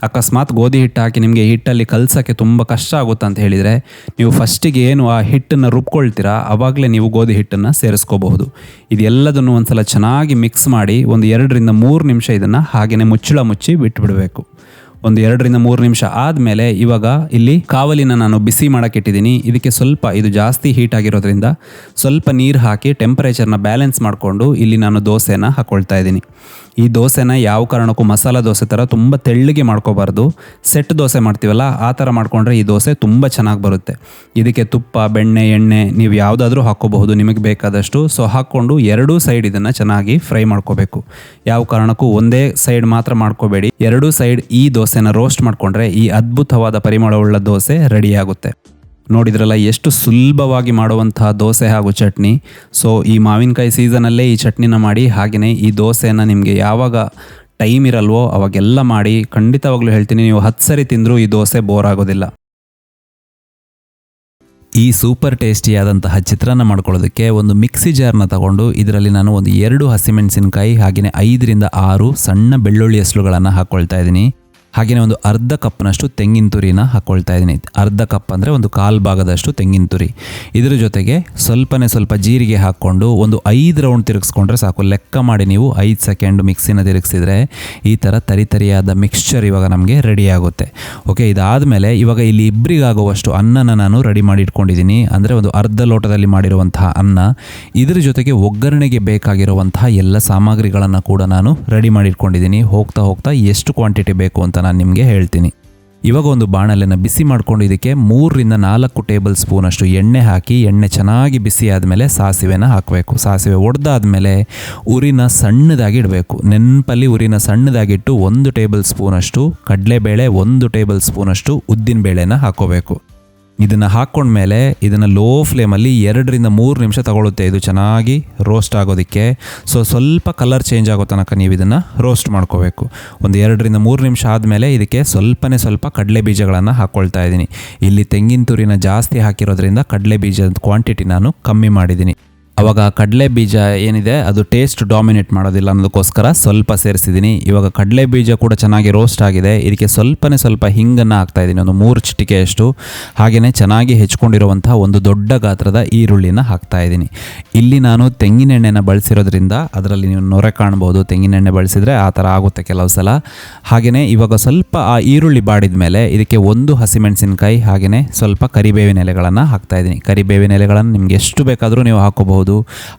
ಅಕಸ್ಮಾತ್ ಗೋಧಿ ಹಿಟ್ಟು ಹಾಕಿ ನಿಮಗೆ ಹಿಟ್ಟಲ್ಲಿ ಕಲಸೋಕ್ಕೆ ತುಂಬ ಕಷ್ಟ ಆಗುತ್ತೆ ಅಂತ ಹೇಳಿದರೆ ನೀವು ಫಸ್ಟಿಗೆ ಏನು ಆ ಹಿಟ್ಟನ್ನು ರುಬ್ಕೊಳ್ತೀರಾ ಆವಾಗಲೇ ನೀವು ಗೋಧಿ ಹಿಟ್ಟನ್ನು ಸೇರಿಸ್ಕೋಬಹುದು. ಇದೆಲ್ಲದನ್ನು ಒಂದ್ಸಲ ಚೆನ್ನಾಗಿ ಮಿಕ್ಸ್ ಮಾಡಿ ಒಂದು 2 ರಿಂದ 3 ನಿಮಿಷ ಇದನ್ನು ಹಾಗೆಯೇ ಮುಚ್ಚಳ ಮುಚ್ಚಿ ಬಿಟ್ಟುಬಿಡಬೇಕು. ಒಂದು 2 ರಿಂದ 3 ನಿಮಿಷ ಆದಮೇಲೆ ಇವಾಗ ಇಲ್ಲಿ ಕಾವಲಿನ ನಾನು ಬಿಸಿ ಮಾಡೋಕ್ಕೆ ಇಟ್ಟಿದ್ದೀನಿ. ಇದಕ್ಕೆ ಸ್ವಲ್ಪ ಇದು ಜಾಸ್ತಿ ಹೀಟ್ ಆಗಿರೋದ್ರಿಂದ ಸ್ವಲ್ಪ ನೀರು ಹಾಕಿ ಟೆಂಪರೇಚರ್ನ ಬ್ಯಾಲೆನ್ಸ್ ಮಾಡಿಕೊಂಡು ಇಲ್ಲಿ ನಾನು ದೋಸೆನ ಹಾಕ್ಕೊಳ್ತಾ ಇದ್ದೀನಿ. ಈ ದೋಸೆನ ಯಾವ ಕಾರಣಕ್ಕೂ ಮಸಾಲ ದೋಸೆ ಥರ ತುಂಬ ತೆಳ್ಳಗೆ ಮಾಡ್ಕೋಬಾರ್ದು. ಸೆಟ್ ದೋಸೆ ಮಾಡ್ತೀವಲ್ಲ ಆ ಥರ ಮಾಡಿಕೊಂಡ್ರೆ ಈ ದೋಸೆ ತುಂಬ ಚೆನ್ನಾಗಿ ಬರುತ್ತೆ. ಇದಕ್ಕೆ ತುಪ್ಪ, ಬೆಣ್ಣೆ, ಎಣ್ಣೆ ನೀವು ಯಾವುದಾದ್ರೂ ಹಾಕ್ಕೋಬಹುದು ನಿಮಗೆ ಬೇಕಾದಷ್ಟು. ಸೊ ಹಾಕ್ಕೊಂಡು 2 ಸೈಡ್ ಇದನ್ನು ಚೆನ್ನಾಗಿ ಫ್ರೈ ಮಾಡ್ಕೋಬೇಕು. ಯಾವ ಕಾರಣಕ್ಕೂ ಒಂದೇ ಸೈಡ್ ಮಾತ್ರ ಮಾಡ್ಕೋಬೇಡಿ, 2 ಸೈಡ್ ಈ ದೋಸೆನ ರೋಸ್ಟ್ ಮಾಡಿಕೊಂಡ್ರೆ ಈ ಅದ್ಭುತವಾದ ಪರಿಮಳವುಳ್ಳ ದೋಸೆ ರೆಡಿಯಾಗುತ್ತೆ. ನೋಡಿದ್ರಲ್ಲ ಎಷ್ಟು ಸುಲಭವಾಗಿ ಮಾಡುವಂತಹ ದೋಸೆ ಹಾಗೂ ಚಟ್ನಿ. ಸೊ ಈ ಮಾವಿನಕಾಯಿ ಸೀಸನಲ್ಲೇ ಈ ಚಟ್ನಿನ ಮಾಡಿ, ಹಾಗೆಯೇ ಈ ದೋಸೆಯನ್ನು ನಿಮಗೆ ಯಾವಾಗ ಟೈಮ್ ಇರಲ್ವೋ ಅವಾಗೆಲ್ಲ ಮಾಡಿ. ಖಂಡಿತವಾಗ್ಲೂ ಹೇಳ್ತೀನಿ, ನೀವು 10 ಸರಿ ತಿಂದರೂ ಈ ದೋಸೆ ಬೋರ್ ಆಗೋದಿಲ್ಲ. ಈ ಸೂಪರ್ ಟೇಸ್ಟಿಯಾದಂತಹ ಚಿತ್ರಾನ್ನ ಮಾಡ್ಕೊಳ್ಳೋದಕ್ಕೆ ಒಂದು ಮಿಕ್ಸಿ ಜಾರ್ನ ತಗೊಂಡು ಇದರಲ್ಲಿ ನಾನು ಒಂದು 2 ಹಸಿಮೆಣಸಿನಕಾಯಿ ಹಾಗೆಯೇ 5 ರಿಂದ 6 ಸಣ್ಣ ಬೆಳ್ಳುಳ್ಳಿ ಹೆಸರುಗಳನ್ನು ಹಾಕ್ಕೊಳ್ತಾ ಇದ್ದೀನಿ. ಹಾಗೆಯೇ ಒಂದು ಅರ್ಧ ಕಪ್ನಷ್ಟು ತೆಂಗಿನ ತುರಿನ ಹಾಕ್ಕೊಳ್ತಾ ಇದ್ದೀನಿ. ಅರ್ಧ ಕಪ್ ಅಂದರೆ ಒಂದು 1/4 ಭಾಗದಷ್ಟು ತೆಂಗಿನ ತುರಿ. ಇದ್ರ ಜೊತೆಗೆ ಸ್ವಲ್ಪ ಜೀರಿಗೆ ಹಾಕ್ಕೊಂಡು ಒಂದು 5 ರೌಂಡ್ ತಿರುಗಿಸ್ಕೊಂಡ್ರೆ ಸಾಕು. ಲೆಕ್ಕ ಮಾಡಿ ನೀವು 5 ಸೆಕೆಂಡ್ ಮಿಕ್ಸಿನ ತಿರುಗಿಸಿದ್ರೆ ಈ ಥರ ತರಿಯಾದ ಮಿಕ್ಸ್ಚರ್ ಇವಾಗ ನಮಗೆ ರೆಡಿ ಆಗುತ್ತೆ. ಓಕೆ, ಇದಾದಮೇಲೆ ಇವಾಗ ಇಲ್ಲಿ ಇಬ್ಬರಿಗಾಗುವಷ್ಟು ಅನ್ನನ ನಾನು ರೆಡಿ ಮಾಡಿ ಇಟ್ಕೊಂಡಿದ್ದೀನಿ. ಅಂದರೆ ಒಂದು ಅರ್ಧ ಲೋಟದಲ್ಲಿ ಮಾಡಿರುವಂತಹ ಅನ್ನ. ಇದ್ರ ಜೊತೆಗೆ ಒಗ್ಗರಣೆಗೆ ಬೇಕಾಗಿರುವಂತಹ ಎಲ್ಲ ಸಾಮಗ್ರಿಗಳನ್ನು ಕೂಡ ನಾನು ರೆಡಿ ಮಾಡಿ ಇಟ್ಕೊಂಡಿದ್ದೀನಿ. ಹೋಗ್ತಾ ಎಷ್ಟು ಕ್ವಾಂಟಿಟಿ ಬೇಕು ಅಂತ ನಾನು ನಿಮಗೆ ಹೇಳ್ತೀನಿ. ಇವಾಗ ಒಂದು ಬಾಣಲೆನ ಬಿಸಿ ಮಾಡಿಕೊಂಡು ಇದಕ್ಕೆ 3-4 ಟೇಬಲ್ ಸ್ಪೂನಷ್ಟು ಎಣ್ಣೆ ಹಾಕಿ, ಎಣ್ಣೆ ಚೆನ್ನಾಗಿ ಬಿಸಿ ಆದಮೇಲೆ ಸಾಸಿವೆನ ಹಾಕಬೇಕು. ಸಾಸಿವೆ ಒಡೆದಾದ್ಮೇಲೆ ಉರಿನ ಸಣ್ಣದಾಗಿ ಇಡಬೇಕು. ನೆನಪಲ್ಲಿ ಉರಿನ ಸಣ್ಣದಾಗಿಟ್ಟು 1 ಟೇಬಲ್ ಸ್ಪೂನಷ್ಟು ಕಡಲೆಬೇಳೆ, 1 ಟೇಬಲ್ ಸ್ಪೂನಷ್ಟು ಉದ್ದಿನಬೇಳೆನ ಹಾಕೋಬೇಕು. ಇದನ್ನು ಹಾಕ್ಕೊಂಡ್ಮೇಲೆ ಇದನ್ನು ಲೋ ಫ್ಲೇಮಲ್ಲಿ 2-3 ನಿಮಿಷ ತಗೊಳುತ್ತೆ ಇದು ಚೆನ್ನಾಗಿ ರೋಸ್ಟ್ ಆಗೋದಕ್ಕೆ. ಸ್ವಲ್ಪ ಕಲರ್ ಚೇಂಜ್ ಆಗೋ ತನಕ ನೀವು ಇದನ್ನು ರೋಸ್ಟ್ ಮಾಡ್ಕೋಬೇಕು. ಒಂದು 2-3 ನಿಮಿಷ ಆದಮೇಲೆ ಇದಕ್ಕೆ ಸ್ವಲ್ಪ ಕಡಲೆ ಬೀಜಗಳನ್ನು ಹಾಕ್ಕೊಳ್ತಾ ಇದ್ದೀನಿ. ಇಲ್ಲಿ ತೆಂಗಿನ ತುರಿನ ಜಾಸ್ತಿ ಹಾಕಿರೋದ್ರಿಂದ ಕಡಲೆ ಬೀಜದ ಕ್ವಾಂಟಿಟಿ ನಾನು ಕಮ್ಮಿ ಮಾಡಿದ್ದೀನಿ. ಆವಾಗ ಕಡಲೆ ಬೀಜ ಏನಿದೆ ಅದು ಟೇಸ್ಟ್ ಡಾಮಿನೇಟ್ ಮಾಡೋದಿಲ್ಲ ಅನ್ನೋದಕ್ಕೋಸ್ಕರ ಸ್ವಲ್ಪ ಸೇರಿಸಿದ್ದೀನಿ. ಇವಾಗ ಕಡಲೆ ಬೀಜ ಕೂಡ ಚೆನ್ನಾಗಿ ರೋಸ್ಟ್ ಆಗಿದೆ. ಇದಕ್ಕೆ ಸ್ವಲ್ಪ ಹಿಂಗನ್ನು ಹಾಕ್ತಾಯಿದ್ದೀನಿ, ಒಂದು 3 ಚಿಟಿಕೆಯಷ್ಟು. ಹಾಗೆಯೇ ಚೆನ್ನಾಗಿ ಹೆಚ್ಕೊಂಡಿರುವಂತಹ ಒಂದು ದೊಡ್ಡ ಗಾತ್ರದ ಈರುಳ್ಳಿನ ಹಾಕ್ತಾಯಿದ್ದೀನಿ. ಇಲ್ಲಿ ನಾನು ತೆಂಗಿನೆಣ್ಣೆನ ಬಳಸಿರೋದ್ರಿಂದ ಅದರಲ್ಲಿ ನೀವು ನೊರೆ ಕಾಣ್ಬೋದು. ತೆಂಗಿನೆಣ್ಣೆ ಬಳಸಿದರೆ ಆ ಥರ ಆಗುತ್ತೆ ಕೆಲವು ಸಲ. ಹಾಗೆಯೇ ಇವಾಗ ಸ್ವಲ್ಪ ಆ ಈರುಳ್ಳಿ ಬಾಡಿದ ಮೇಲೆ ಇದಕ್ಕೆ 1 ಹಸಿಮೆಣಸಿನಕಾಯಿ ಹಾಗೆಯೇ ಸ್ವಲ್ಪ ಕರಿಬೇವಿನ ಎಲೆಗಳನ್ನು ಹಾಕ್ತಾಯಿದ್ದೀನಿ. ಕರಿಬೇವಿನ ಎಲೆಗಳನ್ನು ನಿಮ್ಗೆ ಎಷ್ಟು ಬೇಕಾದರೂ ನೀವು ಹಾಕೋಬಹುದು.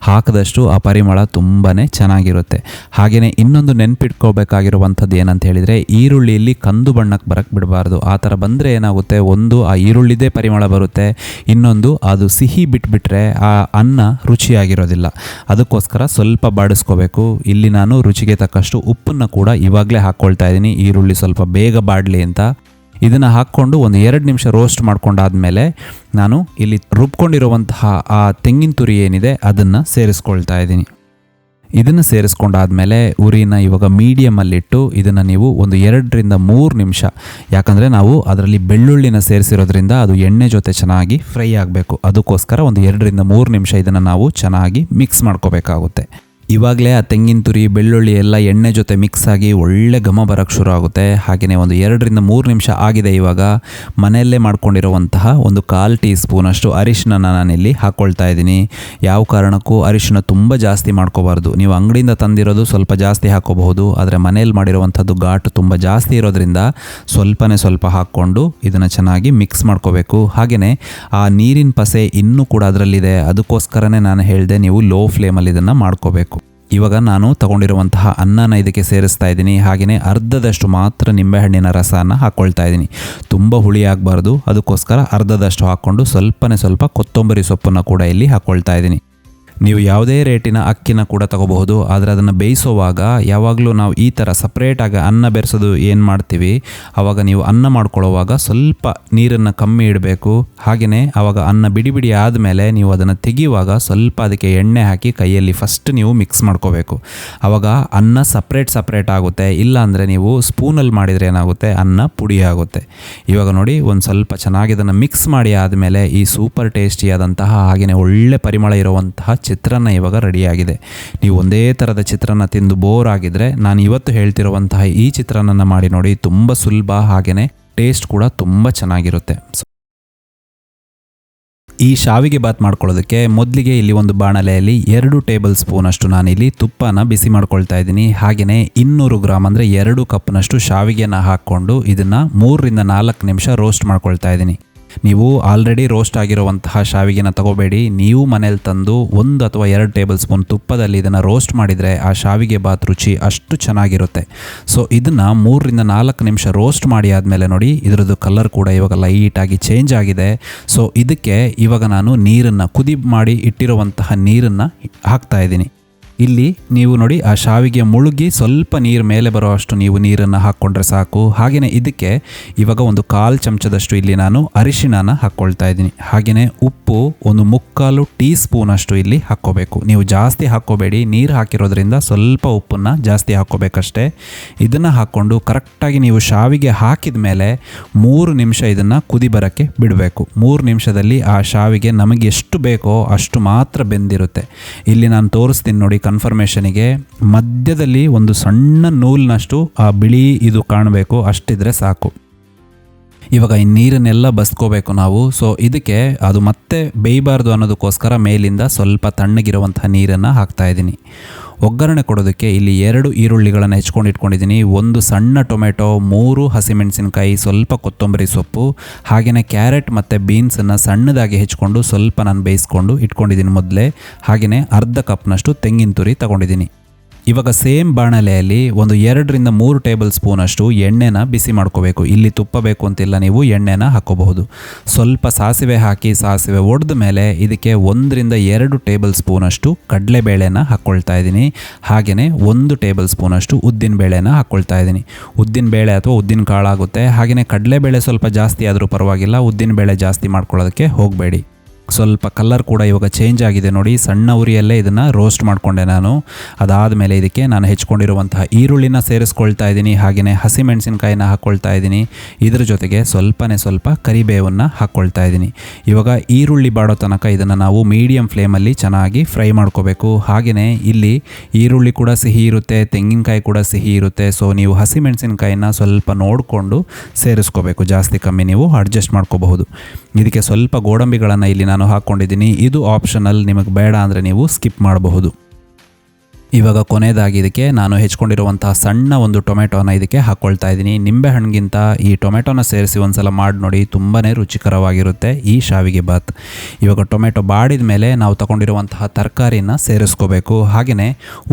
ಹಾಕಿದಷ್ಟು ಆ ಪರಿಮಳ ತುಂಬಾ ಚೆನ್ನಾಗಿರುತ್ತೆ. ಹಾಗೆಯೇ ಇನ್ನೊಂದು ನೆನ್ಪಿಟ್ಕೋಬೇಕಾಗಿರುವಂಥದ್ದು ಏನಂತ ಹೇಳಿದರೆ, ಈರುಳ್ಳಿಯಲ್ಲಿ ಕಂದು ಬಣ್ಣಕ್ಕೆ ಬರಕ್ಕೆ ಬಿಡಬಾರ್ದು. ಆ ಥರ ಬಂದರೆ ಏನಾಗುತ್ತೆ, ಒಂದು ಆ ಈರುಳ್ಳಿದೇ ಪರಿಮಳ ಬರುತ್ತೆ, ಇನ್ನೊಂದು ಅದು ಸಿಹಿ ಬಿಟ್ಬಿಟ್ರೆ ಆ ಅನ್ನ ರುಚಿಯಾಗಿರೋದಿಲ್ಲ. ಅದಕ್ಕೋಸ್ಕರ ಸ್ವಲ್ಪ ಬಾಡಿಸ್ಕೋಬೇಕು. ಇಲ್ಲಿ ನಾನು ರುಚಿಗೆ ತಕ್ಕಷ್ಟು ಉಪ್ಪನ್ನು ಕೂಡ ಇವಾಗಲೇ ಹಾಕ್ಕೊಳ್ತಾ ಇದ್ದೀನಿ, ಈರುಳ್ಳಿ ಸ್ವಲ್ಪ ಬೇಗ ಬಾಡಲಿ ಅಂತ. ಇದನ್ನು ಹಾಕ್ಕೊಂಡು ಒಂದು 2 ನಿಮಿಷ ರೋಸ್ಟ್ ಮಾಡ್ಕೊಂಡಾದ್ಮೇಲೆ ನಾನು ಇಲ್ಲಿ ರುಬ್ಕೊಂಡಿರುವಂತಹ ಆ ತೆಂಗಿನ ತುರಿ ಏನಿದೆ ಅದನ್ನು ಸೇರಿಸ್ಕೊಳ್ತಾ ಇದ್ದೀನಿ. ಇದನ್ನು ಸೇರಿಸ್ಕೊಂಡಾದ್ಮೇಲೆ ಉರಿನ ಇವಾಗ ಮೀಡಿಯಮಲ್ಲಿಟ್ಟು ಇದನ್ನು ನೀವು ಒಂದು 2-3 ನಿಮಿಷ, ಯಾಕಂದರೆ ನಾವು ಅದರಲ್ಲಿ ಬೆಳ್ಳುಳ್ಳಿನ ಸೇರಿಸಿರೋದ್ರಿಂದ ಅದು ಎಣ್ಣೆ ಜೊತೆ ಚೆನ್ನಾಗಿ ಫ್ರೈ ಆಗಬೇಕು. ಅದಕ್ಕೋಸ್ಕರ ಒಂದು 2-3 ನಿಮಿಷ ಇದನ್ನು ನಾವು ಚೆನ್ನಾಗಿ ಮಿಕ್ಸ್ ಮಾಡ್ಕೋಬೇಕಾಗುತ್ತೆ. ಇವಾಗಲೇ ಆ ತೆಂಗಿನ ತುರಿ ಬೆಳ್ಳುಳ್ಳಿ ಎಲ್ಲ ಎಣ್ಣೆ ಜೊತೆ ಮಿಕ್ಸ್ ಆಗಿ ಒಳ್ಳೆ ಘಮ ಬರೋಕ್ಕೆ ಶುರು ಆಗುತ್ತೆ. ಹಾಗೆಯೇ ಒಂದು 2-3 ನಿಮಿಷ ಆಗಿದೆ. ಇವಾಗ ಮನೆಯಲ್ಲೇ ಮಾಡ್ಕೊಂಡಿರುವಂತಹ ಒಂದು 1/4 ಟೀ ಸ್ಪೂನಷ್ಟು ಅರಿಶಿನ ನಾನಿಲ್ಲಿ ಹಾಕ್ಕೊಳ್ತಾ ಇದ್ದೀನಿ. ಯಾವ ಕಾರಣಕ್ಕೂ ಅರಿಶಿನ ತುಂಬ ಜಾಸ್ತಿ ಮಾಡ್ಕೋಬಾರ್ದು. ನೀವು ಅಂಗಡಿಯಿಂದ ತಂದಿರೋದು ಸ್ವಲ್ಪ ಜಾಸ್ತಿ ಹಾಕೋಬಹುದು, ಆದರೆ ಮನೇಲಿ ಮಾಡಿರುವಂಥದ್ದು ಘಾಟು ತುಂಬ ಜಾಸ್ತಿ ಇರೋದ್ರಿಂದ ಸ್ವಲ್ಪ ಹಾಕ್ಕೊಂಡು ಇದನ್ನು ಚೆನ್ನಾಗಿ ಮಿಕ್ಸ್ ಮಾಡ್ಕೋಬೇಕು. ಹಾಗೆಯೇ ಆ ನೀರಿನ ಪಸೆ ಇನ್ನೂ ಕೂಡ ಅದರಲ್ಲಿದೆ, ಅದಕ್ಕೋಸ್ಕರನೇ ನಾನು ಹೇಳಿದೆ ನೀವು ಲೋ ಫ್ಲೇಮಲ್ಲಿ ಇದನ್ನು ಮಾಡ್ಕೋಬೇಕು. ಇವಾಗ ನಾನು ತಗೊಂಡಿರುವಂತಹ ಅನ್ನನ ಇದಕ್ಕೆ ಸೇರಿಸ್ತಾ ಇದ್ದೀನಿ. ಹಾಗೆಯೇ ಅರ್ಧದಷ್ಟು ಮಾತ್ರ ನಿಂಬೆಹಣ್ಣಿನ ರಸನ ಹಾಕ್ಕೊಳ್ತಾ ಇದ್ದೀನಿ. ತುಂಬ ಹುಳಿ ಆಗಬಾರ್ದು, ಅದಕ್ಕೋಸ್ಕರ ಅರ್ಧದಷ್ಟು ಹಾಕ್ಕೊಂಡು ಸ್ವಲ್ಪ ಕೊತ್ತಂಬರಿ ಸೊಪ್ಪನ್ನು ಕೂಡ ಇಲ್ಲಿ ಹಾಕ್ಕೊಳ್ತಾ ಇದ್ದೀನಿ. ನೀವು ಯಾವುದೇ ರೇಟಿನ ಅಕ್ಕಿನ ಕೂಡ ತಗೋಬಹುದು, ಆದರೆ ಅದನ್ನು ಬೇಯಿಸೋವಾಗ ಯಾವಾಗಲೂ ನಾವು ಈ ಥರ ಸಪ್ರೇಟಾಗಿ ಅನ್ನ ಬೆರೆಸೋದು ಏನು ಮಾಡ್ತೀವಿ, ಆವಾಗ ನೀವು ಅನ್ನ ಮಾಡ್ಕೊಳ್ಳೋವಾಗ ಸ್ವಲ್ಪ ನೀರನ್ನು ಕಮ್ಮಿ ಇಡಬೇಕು. ಹಾಗೆಯೇ ಆವಾಗ ಅನ್ನ ಬಿಡಿ ಆದಮೇಲೆ ನೀವು ಅದನ್ನು ತೆಗೆಯುವಾಗ ಸ್ವಲ್ಪ ಅದಕ್ಕೆ ಎಣ್ಣೆ ಹಾಕಿ ಕೈಯಲ್ಲಿ ಫಸ್ಟ್ ನೀವು ಮಿಕ್ಸ್ ಮಾಡ್ಕೋಬೇಕು. ಆವಾಗ ಅನ್ನ ಸಪ್ರೇಟ್ ಆಗುತ್ತೆ. ಇಲ್ಲ ಅಂದರೆ ನೀವು ಸ್ಪೂನಲ್ಲಿ ಮಾಡಿದರೆ ಏನಾಗುತ್ತೆ, ಅನ್ನ ಪುಡಿ ಆಗುತ್ತೆ. ಇವಾಗ ನೋಡಿ ಒಂದು ಸ್ವಲ್ಪ ಚೆನ್ನಾಗಿ ಅದನ್ನು ಮಿಕ್ಸ್ ಮಾಡಿ ಆದಮೇಲೆ ಈ ಸೂಪರ್ ಟೇಸ್ಟಿಯಾದಂತಹ ಹಾಗೆಯೇ ಒಳ್ಳೆ ಪರಿಮಳ ಇರುವಂತಹ ಚಿತ್ರಾನ್ನ ಇವಾಗ ರೆಡಿಯಾಗಿದೆ. ನೀವು ಒಂದೇ ಥರದ ಚಿತ್ರಾನ್ನ ತಿಂದು ಬೋರ್ ಆಗಿದ್ರೆ ನಾನು ಇವತ್ತು ಹೇಳ್ತಿರುವಂತಹ ಈ ಚಿತ್ರಾನ್ನ ಮಾಡಿ ನೋಡಿ. ತುಂಬ ಸುಲಭ, ಹಾಗೆಯೇ ಟೇಸ್ಟ್ ಕೂಡ ತುಂಬ ಚೆನ್ನಾಗಿರುತ್ತೆ. ಈ ಶಾವಿಗೆ ಬಾತ್ ಮಾಡ್ಕೊಳ್ಳೋದಕ್ಕೆ ಮೊದಲಿಗೆ ಇಲ್ಲಿ ಒಂದು ಬಾಣಲೆಯಲ್ಲಿ 2 ಟೇಬಲ್ ಸ್ಪೂನಷ್ಟು ನಾನಿಲ್ಲಿ ತುಪ್ಪನ ಬಿಸಿ ಮಾಡ್ಕೊಳ್ತಾ ಇದ್ದೀನಿ. ಹಾಗೆಯೇ 200 ಗ್ರಾಮ್ ಅಂದರೆ 2 ಕಪ್ನಷ್ಟು ಶಾವಿಗೆನ ಹಾಕ್ಕೊಂಡು ಇದನ್ನು 3-4 ನಿಮಿಷ ರೋಸ್ಟ್ ಮಾಡ್ಕೊಳ್ತಾ ಇದ್ದೀನಿ. ನೀವು ಆಲ್ರೆಡಿ ರೋಸ್ಟ್ ಆಗಿರುವಂತಹ ಶಾವಿಗೆನ ತಗೋಬೇಡಿ. ನೀವು ಮನೇಲಿ ತಂದು 1 ಅಥವಾ 2 ಟೇಬಲ್ ಸ್ಪೂನ್ ತುಪ್ಪದಲ್ಲಿ ಇದನ್ನು ರೋಸ್ಟ್ ಮಾಡಿದರೆ ಆ ಶಾವಿಗೆ ಬಾತ್ ರುಚಿ ಅಷ್ಟು ಚೆನ್ನಾಗಿರುತ್ತೆ. ಇದನ್ನು 3-4 ನಿಮಿಷ ರೋಸ್ಟ್ ಮಾಡಿ ಆದಮೇಲೆ ನೋಡಿ ಇದರದ್ದು ಕಲರ್ ಕೂಡ ಇವಾಗ ಲೈಟಾಗಿ ಚೇಂಜ್ ಆಗಿದೆ. ಇದಕ್ಕೆ ಇವಾಗ ನಾನು ನೀರನ್ನು ಕುದಿ ಮಾಡಿ ಇಟ್ಟಿರುವಂತಹ ನೀರನ್ನು ಹಾಕ್ತಾ ಇದ್ದೀನಿ. ಇಲ್ಲಿ ನೀವು ನೋಡಿ ಆ ಶಾವಿಗೆ ಮುಳುಗಿ ಸ್ವಲ್ಪ ನೀರು ಮೇಲೆ ಬರೋ ಅಷ್ಟು ನೀವು ನೀರನ್ನು ಹಾಕ್ಕೊಂಡ್ರೆ ಸಾಕು. ಹಾಗೆಯೇ ಇದಕ್ಕೆ ಇವಾಗ ಒಂದು 1/4 ಚಮಚದಷ್ಟು ಇಲ್ಲಿ ನಾನು ಅರಿಶಿಣನ ಹಾಕ್ಕೊಳ್ತಾ ಇದ್ದೀನಿ. ಹಾಗೆಯೇ ಉಪ್ಪು ಒಂದು 3/4 ಟೀ ಸ್ಪೂನಷ್ಟು ಇಲ್ಲಿ ಹಾಕ್ಕೋಬೇಕು. ನೀವು ಜಾಸ್ತಿ ಹಾಕ್ಕೋಬೇಡಿ, ನೀರು ಹಾಕಿರೋದ್ರಿಂದ ಸ್ವಲ್ಪ ಉಪ್ಪನ್ನು ಜಾಸ್ತಿ ಹಾಕ್ಕೋಬೇಕಷ್ಟೇ. ಇದನ್ನು ಹಾಕ್ಕೊಂಡು ಕರೆಕ್ಟಾಗಿ ನೀವು ಶಾವಿಗೆ ಹಾಕಿದ ಮೇಲೆ 3 ನಿಮಿಷ ಇದನ್ನು ಕುದಿ ಬರೋಕ್ಕೆ ಬಿಡಬೇಕು. 3 ನಿಮಿಷದಲ್ಲಿ ಆ ಶಾವಿಗೆ ನಮಗೆ ಎಷ್ಟು ಬೇಕೋ ಅಷ್ಟು ಮಾತ್ರ ಬೆಂದಿರುತ್ತೆ. ಇಲ್ಲಿ ನಾನು ತೋರಿಸ್ತೀನಿ ನೋಡಿ ಕನ್ಫರ್ಮೇಷನಿಗೆ. ಮಧ್ಯದಲ್ಲಿ ಒಂದು ಸಣ್ಣ ನೂಲಿನಷ್ಟು ಆ ಬಿಳಿ ಇದು ಕಾಣಬೇಕು, ಅಷ್ಟಿದ್ರೆ ಸಾಕು. ಇವಾಗ ಈ ನೀರನ್ನೆಲ್ಲ ಬಸ್ಕೋಬೇಕು ನಾವು. ಇದಕ್ಕೆ ಅದು ಮತ್ತೆ ಬೇಯಬಾರ್ದು ಅನ್ನೋದಕ್ಕೋಸ್ಕರ ಮೇಲಿಂದ ಸ್ವಲ್ಪ ತಣ್ಣಗಿರುವಂತಹ ನೀರನ್ನು ಹಾಕ್ತಾ ಇದ್ದೀನಿ. ಒಗ್ಗರಣೆ ಕೊಡೋದಕ್ಕೆ ಇಲ್ಲಿ 2 ಈರುಳ್ಳಿಗಳನ್ನು ಹೆಚ್ಕೊಂಡು ಇಟ್ಕೊಂಡಿದ್ದೀನಿ, 1 ಸಣ್ಣ ಟೊಮೆಟೊ, 3 ಹಸಿಮೆಣಸಿನಕಾಯಿ, ಸ್ವಲ್ಪ ಕೊತ್ತಂಬರಿ ಸೊಪ್ಪು, ಹಾಗೆಯೇ ಕ್ಯಾರೆಟ್ ಮತ್ತು ಬೀನ್ಸನ್ನು ಸಣ್ಣದಾಗಿ ಹೆಚ್ಕೊಂಡು ಸ್ವಲ್ಪ ನಾನು ಬೇಯಿಸ್ಕೊಂಡು ಇಟ್ಕೊಂಡಿದ್ದೀನಿ ಮೊದಲೇ. ಹಾಗೆಯೇ ಅರ್ಧ ಕಪ್ನಷ್ಟು ತೆಂಗಿನ ತುರಿ ತಗೊಂಡಿದ್ದೀನಿ. ಇವಾಗ ಸೇಮ್ ಬಾಣಲೆಯಲ್ಲಿ ಒಂದು 2-3 ಟೇಬಲ್ ಸ್ಪೂನಷ್ಟು ಎಣ್ಣೆನ ಬಿಸಿ ಮಾಡ್ಕೋಬೇಕು. ಇಲ್ಲಿ ತುಪ್ಪ ಬೇಕು ಅಂತಿಲ್ಲ, ನೀವು ಎಣ್ಣೆನ ಹಾಕೋಬಹುದು. ಸ್ವಲ್ಪ ಸಾಸಿವೆ ಹಾಕಿ ಸಾಸಿವೆ ಒಡೆದ ಮೇಲೆ ಇದಕ್ಕೆ 1-2 ಟೇಬಲ್ ಸ್ಪೂನಷ್ಟು ಕಡಲೆಬೇಳೆನ ಹಾಕ್ಕೊಳ್ತಾ ಇದ್ದೀನಿ. ಹಾಗೆಯೇ 1 ಟೇಬಲ್ ಸ್ಪೂನಷ್ಟು ಉದ್ದಿನಬೇಳೆನ ಹಾಕ್ಕೊಳ್ತಾ ಇದ್ದೀನಿ. ಉದ್ದಿನಬೇಳೆ ಅಥವಾ ಉದ್ದಿನ ಕಾಳಾಗುತ್ತೆ. ಹಾಗೆಯೇ ಕಡಲೆಬೇಳೆ ಸ್ವಲ್ಪ ಜಾಸ್ತಿ ಆದರೂ ಪರವಾಗಿಲ್ಲ, ಉದ್ದಿನಬೇಳೆ ಜಾಸ್ತಿ ಮಾಡ್ಕೊಳ್ಳೋದಕ್ಕೆ ಹೋಗಬೇಡಿ. ಸ್ವಲ್ಪ ಕಲರ್ ಕೂಡ ಇವಾಗ ಚೇಂಜ್ ಆಗಿದೆ ನೋಡಿ. ಸಣ್ಣ ಉರಿಯಲ್ಲೇ ಇದನ್ನು ರೋಸ್ಟ್ ಮಾಡಿಕೊಂಡೆ ನಾನು. ಅದಾದಮೇಲೆ ಇದಕ್ಕೆ ನಾನು ಹೆಚ್ಕೊಂಡಿರುವಂತಹ ಈರುಳ್ಳಿನ ಸೇರಿಸ್ಕೊಳ್ತಾ ಇದ್ದೀನಿ. ಹಾಗೆಯೇ ಹಸಿಮೆಣಸಿನ್ಕಾಯಿನ ಹಾಕ್ಕೊಳ್ತಾ ಇದ್ದೀನಿ. ಇದ್ರ ಜೊತೆಗೆ ಸ್ವಲ್ಪ ಕರಿಬೇವನ್ನು ಹಾಕ್ಕೊಳ್ತಾ ಇದ್ದೀನಿ. ಇವಾಗ ಈರುಳ್ಳಿ ಬಾಡೋ ತನಕ ಇದನ್ನು ನಾವು ಮೀಡಿಯಮ್ ಫ್ಲೇಮಲ್ಲಿ ಚೆನ್ನಾಗಿ ಫ್ರೈ ಮಾಡ್ಕೋಬೇಕು. ಹಾಗೆಯೇ ಇಲ್ಲಿ ಈರುಳ್ಳಿ ಕೂಡ ಸಿಹಿ ಇರುತ್ತೆ, ತೆಂಗಿನಕಾಯಿ ಕೂಡ ಸಿಹಿ ಇರುತ್ತೆ. ಸೊ ನೀವು ಹಸಿಮೆಣಸಿನ್ಕಾಯಿನ ಸ್ವಲ್ಪ ನೋಡಿಕೊಂಡು ಸೇರಿಸ್ಕೋಬೇಕು, ಜಾಸ್ತಿ ಕಮ್ಮಿ ನೀವು ಅಡ್ಜಸ್ಟ್ ಮಾಡ್ಕೋಬಹುದು. ಇದಕ್ಕೆ ಸ್ವಲ್ಪ ಗೋಡಂಬಿಗಳನ್ನು ಇಲ್ಲಿ ನಾನು ಹಾಕ್ಕೊಂಡಿದ್ದೀನಿ. ಇದು ಆಪ್ಷನಲ್, ನಿಮಗೆ ಬೇಡ ಅಂದರೆ ನೀವು ಸ್ಕಿಪ್ ಮಾಡಬಹುದು. ಇವಾಗ ಕೊನೆಯದಾಗಿ ಇದಕ್ಕೆ ನಾನು ಹೆಚ್ಕೊಂಡಿರುವಂತಹ ಸಣ್ಣ ಒಂದು ಟೊಮೆಟೊನ ಇದಕ್ಕೆ ಹಾಕ್ಕೊಳ್ತಾ ಇದ್ದೀನಿ. ನಿಂಬೆ ಹಣ್ಣಿಗಿಂತ ಈ ಟೊಮೆಟೊನ ಸೇರಿಸಿ ಒಂದ್ಸಲ ಮಾಡಿ ನೋಡಿ, ತುಂಬಾ ರುಚಿಕರವಾಗಿರುತ್ತೆ ಈ ಶಾವಿಗೆ ಬಾತ್. ಇವಾಗ ಟೊಮೆಟೊ ಬಾಡಿದ ಮೇಲೆ ನಾವು ತಗೊಂಡಿರುವಂತಹ ತರಕಾರಿನ ಸೇರಿಸ್ಕೋಬೇಕು. ಹಾಗೆಯೇ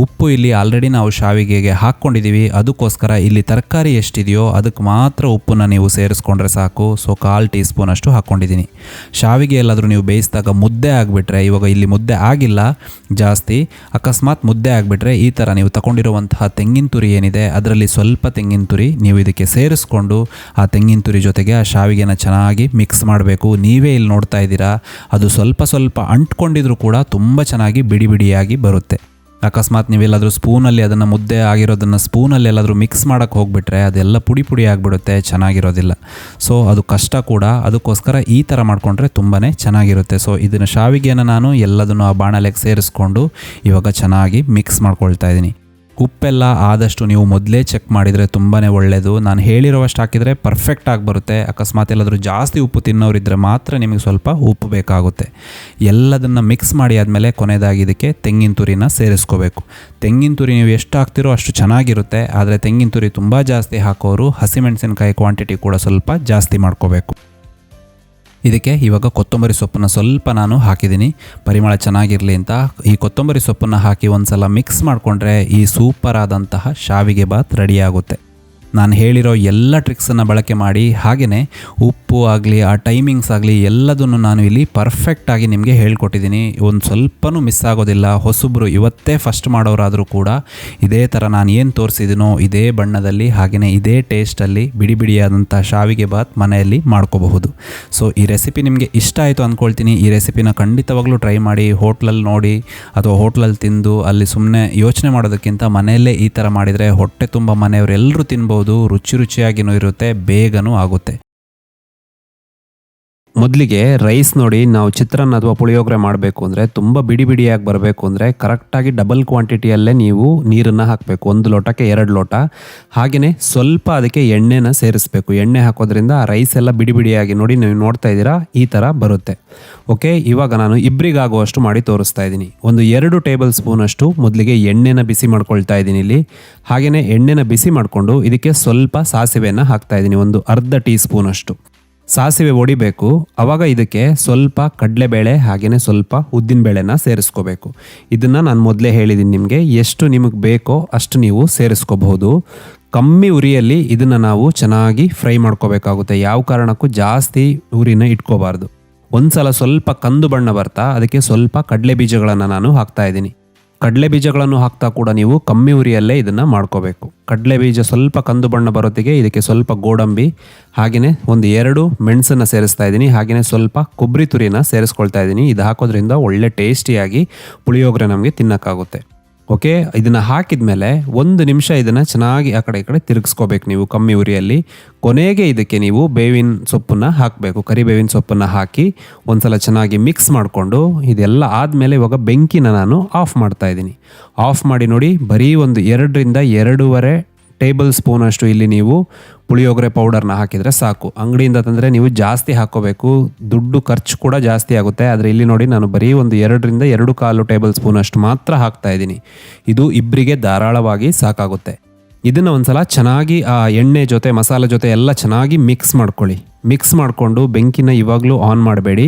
ಉಪ್ಪು ಇಲ್ಲಿ ಆಲ್ರೆಡಿ ನಾವು ಶಾವಿಗೆಗೆ ಹಾಕ್ಕೊಂಡಿದ್ದೀವಿ, ಅದಕ್ಕೋಸ್ಕರ ಇಲ್ಲಿ ತರಕಾರಿ ಎಷ್ಟಿದೆಯೋ ಅದಕ್ಕೆ ಮಾತ್ರ ಉಪ್ಪನ್ನು ನೀವು ಸೇರಿಸ್ಕೊಂಡ್ರೆ ಸಾಕು. ಸೊ 1/4 ಟೀ ಸ್ಪೂನ್ ಅಷ್ಟು ಹಾಕ್ಕೊಂಡಿದ್ದೀನಿ. ಶಾವಿಗೆ ಎಲ್ಲಾದರೂ ನೀವು ಬೇಯಿಸಿದಾಗ ಮುದ್ದೆ ಆಗಿಬಿಟ್ರೆ, ಇವಾಗ ಇಲ್ಲಿ ಮುದ್ದೆ ಆಗಿಲ್ಲ ಜಾಸ್ತಿ, ಅಕಸ್ಮಾತ್ ಮುದ್ದೆ ಬಿಟ್ರೆ ಈ ಥರ ನೀವು ತಗೊಂಡಿರುವಂತಹ ತೆಂಗಿನ ತುರಿ ಏನಿದೆ ಅದರಲ್ಲಿ ಸ್ವಲ್ಪ ತೆಂಗಿನ ತುರಿ ನೀವು ಇದಕ್ಕೆ ಸೇರಿಸ್ಕೊಂಡು ಆ ತೆಂಗಿನ ತುರಿ ಜೊತೆಗೆ ಆ ಶಾವಿಗೆನ ಚೆನ್ನಾಗಿ ಮಿಕ್ಸ್ ಮಾಡಬೇಕು. ನೀವೇ ಇಲ್ಲಿ ನೋಡ್ತಾ ಇದ್ದೀರಾ, ಅದು ಸ್ವಲ್ಪ ಅಂಟ್ಕೊಂಡಿದ್ರು ಕೂಡ ತುಂಬ ಚೆನ್ನಾಗಿ ಬಿಡಿಯಾಗಿ ಬರುತ್ತೆ. ಅಕಸ್ಮಾತ್ ನೀವೆಲ್ಲಾದರೂ ಸ್ಪೂನಲ್ಲಿ ಅದನ್ನು ಮುದ್ದೆ ಆಗಿರೋದನ್ನು ಸ್ಪೂನಲ್ಲಿ ಎಲ್ಲಾದರೂ ಮಿಕ್ಸ್ ಮಾಡೋಕ್ಕೆ ಹೋಗಿಬಿಟ್ರೆ ಅದೆಲ್ಲ ಪುಡಿ ಆಗಿಬಿಡುತ್ತೆ, ಚೆನ್ನಾಗಿರೋದಿಲ್ಲ. ಸೊ ಅದು ಕಷ್ಟ ಕೂಡ, ಅದಕ್ಕೋಸ್ಕರ ಈ ಥರ ಮಾಡಿಕೊಂಡ್ರೆ ತುಂಬಾ ಚೆನ್ನಾಗಿರುತ್ತೆ. ಸೊ ಇದನ್ನು ಶಾವಿಗೆಯನ್ನು ನಾನು ಎಲ್ಲದನ್ನು ಆ ಬಾಣಲೆಗೆ ಸೇರಿಸ್ಕೊಂಡು ಇವಾಗ ಚೆನ್ನಾಗಿ ಮಿಕ್ಸ್ ಮಾಡ್ಕೊಳ್ತಾ ಇದ್ದೀನಿ. ಉಪ್ಪೆಲ್ಲ ಆದಷ್ಟು ನೀವು ಮೊದಲೇ ಚೆಕ್ ಮಾಡಿದರೆ ತುಂಬಾ ಒಳ್ಳೆಯದು. ನಾನು ಹೇಳಿರೋವಷ್ಟು ಹಾಕಿದರೆ ಪರ್ಫೆಕ್ಟಾಗಿ ಬರುತ್ತೆ. ಅಕಸ್ಮಾತ್ ಎಲ್ಲಾದರೂ ಜಾಸ್ತಿ ಉಪ್ಪು ತಿನ್ನೋರಿದ್ದರೆ ಮಾತ್ರ ನಿಮಗೆ ಸ್ವಲ್ಪ ಉಪ್ಪು ಬೇಕಾಗುತ್ತೆ. ಎಲ್ಲದನ್ನು ಮಿಕ್ಸ್ ಮಾಡಿ ಆದಮೇಲೆ ಕೊನೆಯದಾಗಿ ಇದಕ್ಕೆ ತೆಂಗಿನ ತುರಿನ ಸೇರಿಸ್ಕೋಬೇಕು. ತೆಂಗಿನ ತುರಿ ನೀವು ಎಷ್ಟು ಹಾಕ್ತಿರೋ ಅಷ್ಟು ಚೆನ್ನಾಗಿರುತ್ತೆ. ಆದರೆ ತೆಂಗಿನ ತುರಿ ತುಂಬ ಜಾಸ್ತಿ ಹಾಕೋರು ಹಸಿಮೆಣಸಿನಕಾಯಿ ಕ್ವಾಂಟಿಟಿ ಕೂಡ ಸ್ವಲ್ಪ ಜಾಸ್ತಿ ಮಾಡ್ಕೋಬೇಕು. ಇದಕ್ಕೆ ಇವಾಗ ಕೊತ್ತಂಬರಿ ಸೊಪ್ಪನ್ನು ಸ್ವಲ್ಪ ನಾನು ಹಾಕಿದ್ದೀನಿ, ಪರಿಮಳ ಚೆನ್ನಾಗಿರಲಿ ಅಂತ. ಈ ಕೊತ್ತಂಬರಿ ಸೊಪ್ಪನ್ನು ಹಾಕಿ ಒಂದು ಸಲ ಮಿಕ್ಸ್ ಮಾಡಿಕೊಂಡ್ರೆ ಈ ಸೂಪರ್ ಆದಂತಹ ಶಾವಿಗೆ ಬಾತ್ ರೆಡಿಯಾಗುತ್ತೆ. ನಾನು ಹೇಳಿರೋ ಎಲ್ಲ ಟ್ರಿಕ್ಸನ್ನು ಬಳಕೆ ಮಾಡಿ, ಹಾಗೆಯೇ ಉಪ್ಪು ಆಗಲಿ ಆ ಟೈಮಿಂಗ್ಸ್ ಆಗಲಿ ಎಲ್ಲದನ್ನು ನಾನು ಇಲ್ಲಿ ಪರ್ಫೆಕ್ಟಾಗಿ ನಿಮಗೆ ಹೇಳ್ಕೊಟ್ಟಿದ್ದೀನಿ. ಒಂದು ಸ್ವಲ್ಪನೂ ಮಿಸ್ ಆಗೋದಿಲ್ಲ. ಹೊಸಬ್ರು ಇವತ್ತೇ ಫಸ್ಟ್ ಮಾಡೋರಾದರೂ ಕೂಡ ಇದೇ ಥರ ನಾನು ಏನು ತೋರಿಸಿದ್ದೀನೋ ಇದೇ ಬಣ್ಣದಲ್ಲಿ ಹಾಗೆಯೇ ಇದೇ ಟೇಸ್ಟಲ್ಲಿ ಬಿಡಿಯಾದಂಥ ಶಾವಿಗೆ ಬಾತ್ ಮನೆಯಲ್ಲಿ ಮಾಡ್ಕೋಬಹುದು. ಸೊ ಈ ರೆಸಿಪಿ ನಿಮಗೆ ಇಷ್ಟ ಆಯಿತು ಅಂದ್ಕೊಳ್ತೀನಿ. ಈ ರೆಸಿಪಿನ ಖಂಡಿತವಾಗ್ಲೂ ಟ್ರೈ ಮಾಡಿ. ಹೋಟ್ಲಲ್ಲಿ ನೋಡಿ ಅಥವಾ ಹೋಟ್ಲಲ್ಲಿ ತಿಂದು ಅಲ್ಲಿ ಸುಮ್ಮನೆ ಯೋಚನೆ ಮಾಡೋದಕ್ಕಿಂತ ಮನೆಯಲ್ಲೇ ಈ ಥರ ಮಾಡಿದರೆ ಹೊಟ್ಟೆ ತುಂಬ ಮನೆಯವರೆಲ್ಲರೂ ತಿನ್ಬೋದು. ರುಚಿಯಾಗಿನೂ ಇರುತ್ತೆ, ಬೇಗನೂ ಆಗುತ್ತೆ. ಮೊದಲಿಗೆ ರೈಸ್ ನೋಡಿ, ನಾವು ಚಿತ್ರಾನ್ನ ಅಥವಾ ಪುಳಿಯೋಗರೆ ಮಾಡಬೇಕು ಅಂದರೆ ತುಂಬ ಬಿಡಿಯಾಗಿ ಬರಬೇಕು ಅಂದರೆ ಕರೆಕ್ಟಾಗಿ ಡಬಲ್ ಕ್ವಾಂಟಿಟಿಯಲ್ಲೇ ನೀವು ನೀರನ್ನು ಹಾಕಬೇಕು. 1 ಲೋಟಕ್ಕೆ 2 ಲೋಟ. ಹಾಗೆಯೇ ಸ್ವಲ್ಪ ಅದಕ್ಕೆ ಎಣ್ಣೆನ ಸೇರಿಸಬೇಕು. ಎಣ್ಣೆ ಹಾಕೋದ್ರಿಂದ ಆ ರೈಸ್ ಎಲ್ಲ ಬಿಡಿಯಾಗಿ ನೋಡಿ, ನೀವು ನೋಡ್ತಾ ಇದ್ದೀರಾ ಈ ಥರ ಬರುತ್ತೆ. ಓಕೆ, ಇವಾಗ ನಾನು ಇಬ್ಬರಿಗಾಗುವಷ್ಟು ಮಾಡಿ ತೋರಿಸ್ತಾ ಇದ್ದೀನಿ. ಒಂದು 2 ಟೇಬಲ್ ಸ್ಪೂನಷ್ಟು ಮೊದಲಿಗೆ ಎಣ್ಣೆನ ಬಿಸಿ ಮಾಡ್ಕೊಳ್ತಾ ಇದ್ದೀನಿ ಇಲ್ಲಿ. ಹಾಗೆಯೇ ಎಣ್ಣೆನ ಬಿಸಿ ಮಾಡಿಕೊಂಡು ಇದಕ್ಕೆ ಸ್ವಲ್ಪ ಸಾಸಿವೆನ ಹಾಕ್ತಾ ಇದ್ದೀನಿ, ಒಂದು ಅರ್ಧ ಟೀ ಸ್ಪೂನಷ್ಟು. ಸಾಸಿವೆ ಹೊಡಿಬೇಕು. ಆವಾಗ ಇದಕ್ಕೆ ಸ್ವಲ್ಪ ಕಡಲೆಬೇಳೆ ಹಾಗೆಯೇ ಸ್ವಲ್ಪ ಉದ್ದಿನಬೇಳೆನ ಸೇರಿಸ್ಕೋಬೇಕು. ಇದನ್ನು ನಾನು ಮೊದಲೇ ಹೇಳಿದ್ದೀನಿ ನಿಮಗೆ, ಎಷ್ಟು ನಿಮಗೆ ಬೇಕೋ ಅಷ್ಟು ನೀವು ಸೇರಿಸ್ಕೋಬಹುದು. ಕಮ್ಮಿ ಉರಿಯಲ್ಲಿ ಇದನ್ನು ನಾವು ಚೆನ್ನಾಗಿ ಫ್ರೈ ಮಾಡ್ಕೋಬೇಕಾಗುತ್ತೆ. ಯಾವ ಕಾರಣಕ್ಕೂ ಜಾಸ್ತಿ ಉರಿನ ಇಟ್ಕೋಬಾರ್ದು. ಒಂದ್ಸಲ ಸ್ವಲ್ಪ ಕಂದು ಬಣ್ಣ ಬರ್ತಾ ಅದಕ್ಕೆ ಸ್ವಲ್ಪ ಕಡಲೆ ಬೀಜಗಳನ್ನು ನಾನು ಹಾಕ್ತಾ ಇದ್ದೀನಿ. ಕಡಲೆ ಬೀಜಗಳನ್ನು ಹಾಕ್ತಾ ಕೂಡ ನೀವು ಕಮ್ಮಿ ಉರಿಯಲ್ಲೇ ಇದನ್ನು ಮಾಡ್ಕೋಬೇಕು. ಕಡಲೆ ಬೀಜ ಸ್ವಲ್ಪ ಕಂದು ಬಣ್ಣ ಬರೋತ್ತಿಗೆ ಇದಕ್ಕೆ ಸ್ವಲ್ಪ ಗೋಡಂಬಿ ಹಾಗೆಯೇ ಒಂದು 2 ಮೆಣಸನ್ನು ಸೇರಿಸ್ತಾ ಇದ್ದೀನಿ. ಹಾಗೆಯೇ ಸ್ವಲ್ಪ ಕೊಬ್ಬರಿ ತುರಿನ ಸೇರಿಸ್ಕೊಳ್ತಾ ಇದ್ದೀನಿ. ಇದು ಹಾಕೋದ್ರಿಂದ ಒಳ್ಳೆ ಟೇಸ್ಟಿಯಾಗಿ ಪುಳಿಯೋಗರೆ ನಮಗೆ ತಿನ್ನೋಕ್ಕಾಗುತ್ತೆ. ಓಕೆ, ಇದನ್ನು ಹಾಕಿದ ಮೇಲೆ 1 ನಿಮಿಷ ಇದನ್ನು ಚೆನ್ನಾಗಿ ಆ ಕಡೆ ಈ ಕಡೆ ತಿರುಗಿಸ್ಕೋಬೇಕು ನೀವು ಕಮ್ಮಿ ಉರಿಯಲ್ಲಿ. ಕೊನೆಗೆ ಇದಕ್ಕೆ ನೀವು ಬೇವಿನ ಸೊಪ್ಪನ್ನು ಹಾಕಬೇಕು. ಕರಿಬೇವಿನ ಸೊಪ್ಪನ್ನು ಹಾಕಿ ಒಂದ್ಸಲ ಚೆನ್ನಾಗಿ ಮಿಕ್ಸ್ ಮಾಡಿಕೊಂಡು ಇದೆಲ್ಲ ಆದಮೇಲೆ ಇವಾಗ ಬೆಂಕಿನ ನಾನು ಆಫ್ ಮಾಡ್ತಾ ಇದ್ದೀನಿ. ಆಫ್ ಮಾಡಿ ನೋಡಿ, ಬರೀ ಒಂದು 2ರಿಂದ 2.5 ಟೇಬಲ್ ಸ್ಪೂನಷ್ಟು ಇಲ್ಲಿ ನೀವು ಪುಳಿಯೋಗರೆ ಪೌಡರ್ನ ಹಾಕಿದರೆ ಸಾಕು. ಅಂಗಡಿಯಿಂದ ತಂದರೆ ನೀವು ಜಾಸ್ತಿ ಹಾಕ್ಕೋಬೇಕು, ದುಡ್ಡು ಖರ್ಚು ಕೂಡ ಜಾಸ್ತಿ ಆಗುತ್ತೆ. ಆದರೆ ಇಲ್ಲಿ ನೋಡಿ ನಾನು ಬರೀ ಒಂದು 2ರಿಂದ 2.25 ಟೇಬಲ್ ಸ್ಪೂನಷ್ಟು ಮಾತ್ರ ಹಾಕ್ತಾ ಇದ್ದೀನಿ. ಇದು ಇಬ್ಬರಿಗೆ ಧಾರಾಳವಾಗಿ ಸಾಕಾಗುತ್ತೆ. ಇದನ್ನು ಒಂದ್ಸಲ ಚೆನ್ನಾಗಿ ಆ ಎಣ್ಣೆ ಜೊತೆ ಮಸಾಲೆ ಜೊತೆ ಎಲ್ಲ ಚೆನ್ನಾಗಿ ಮಿಕ್ಸ್ ಮಾಡ್ಕೊಳ್ಳಿ. ಮಿಕ್ಸ್ ಮಾಡಿಕೊಂಡು ಬೆಂಕಿನ ಇವಾಗಲೂ ಆನ್ ಮಾಡಬೇಡಿ.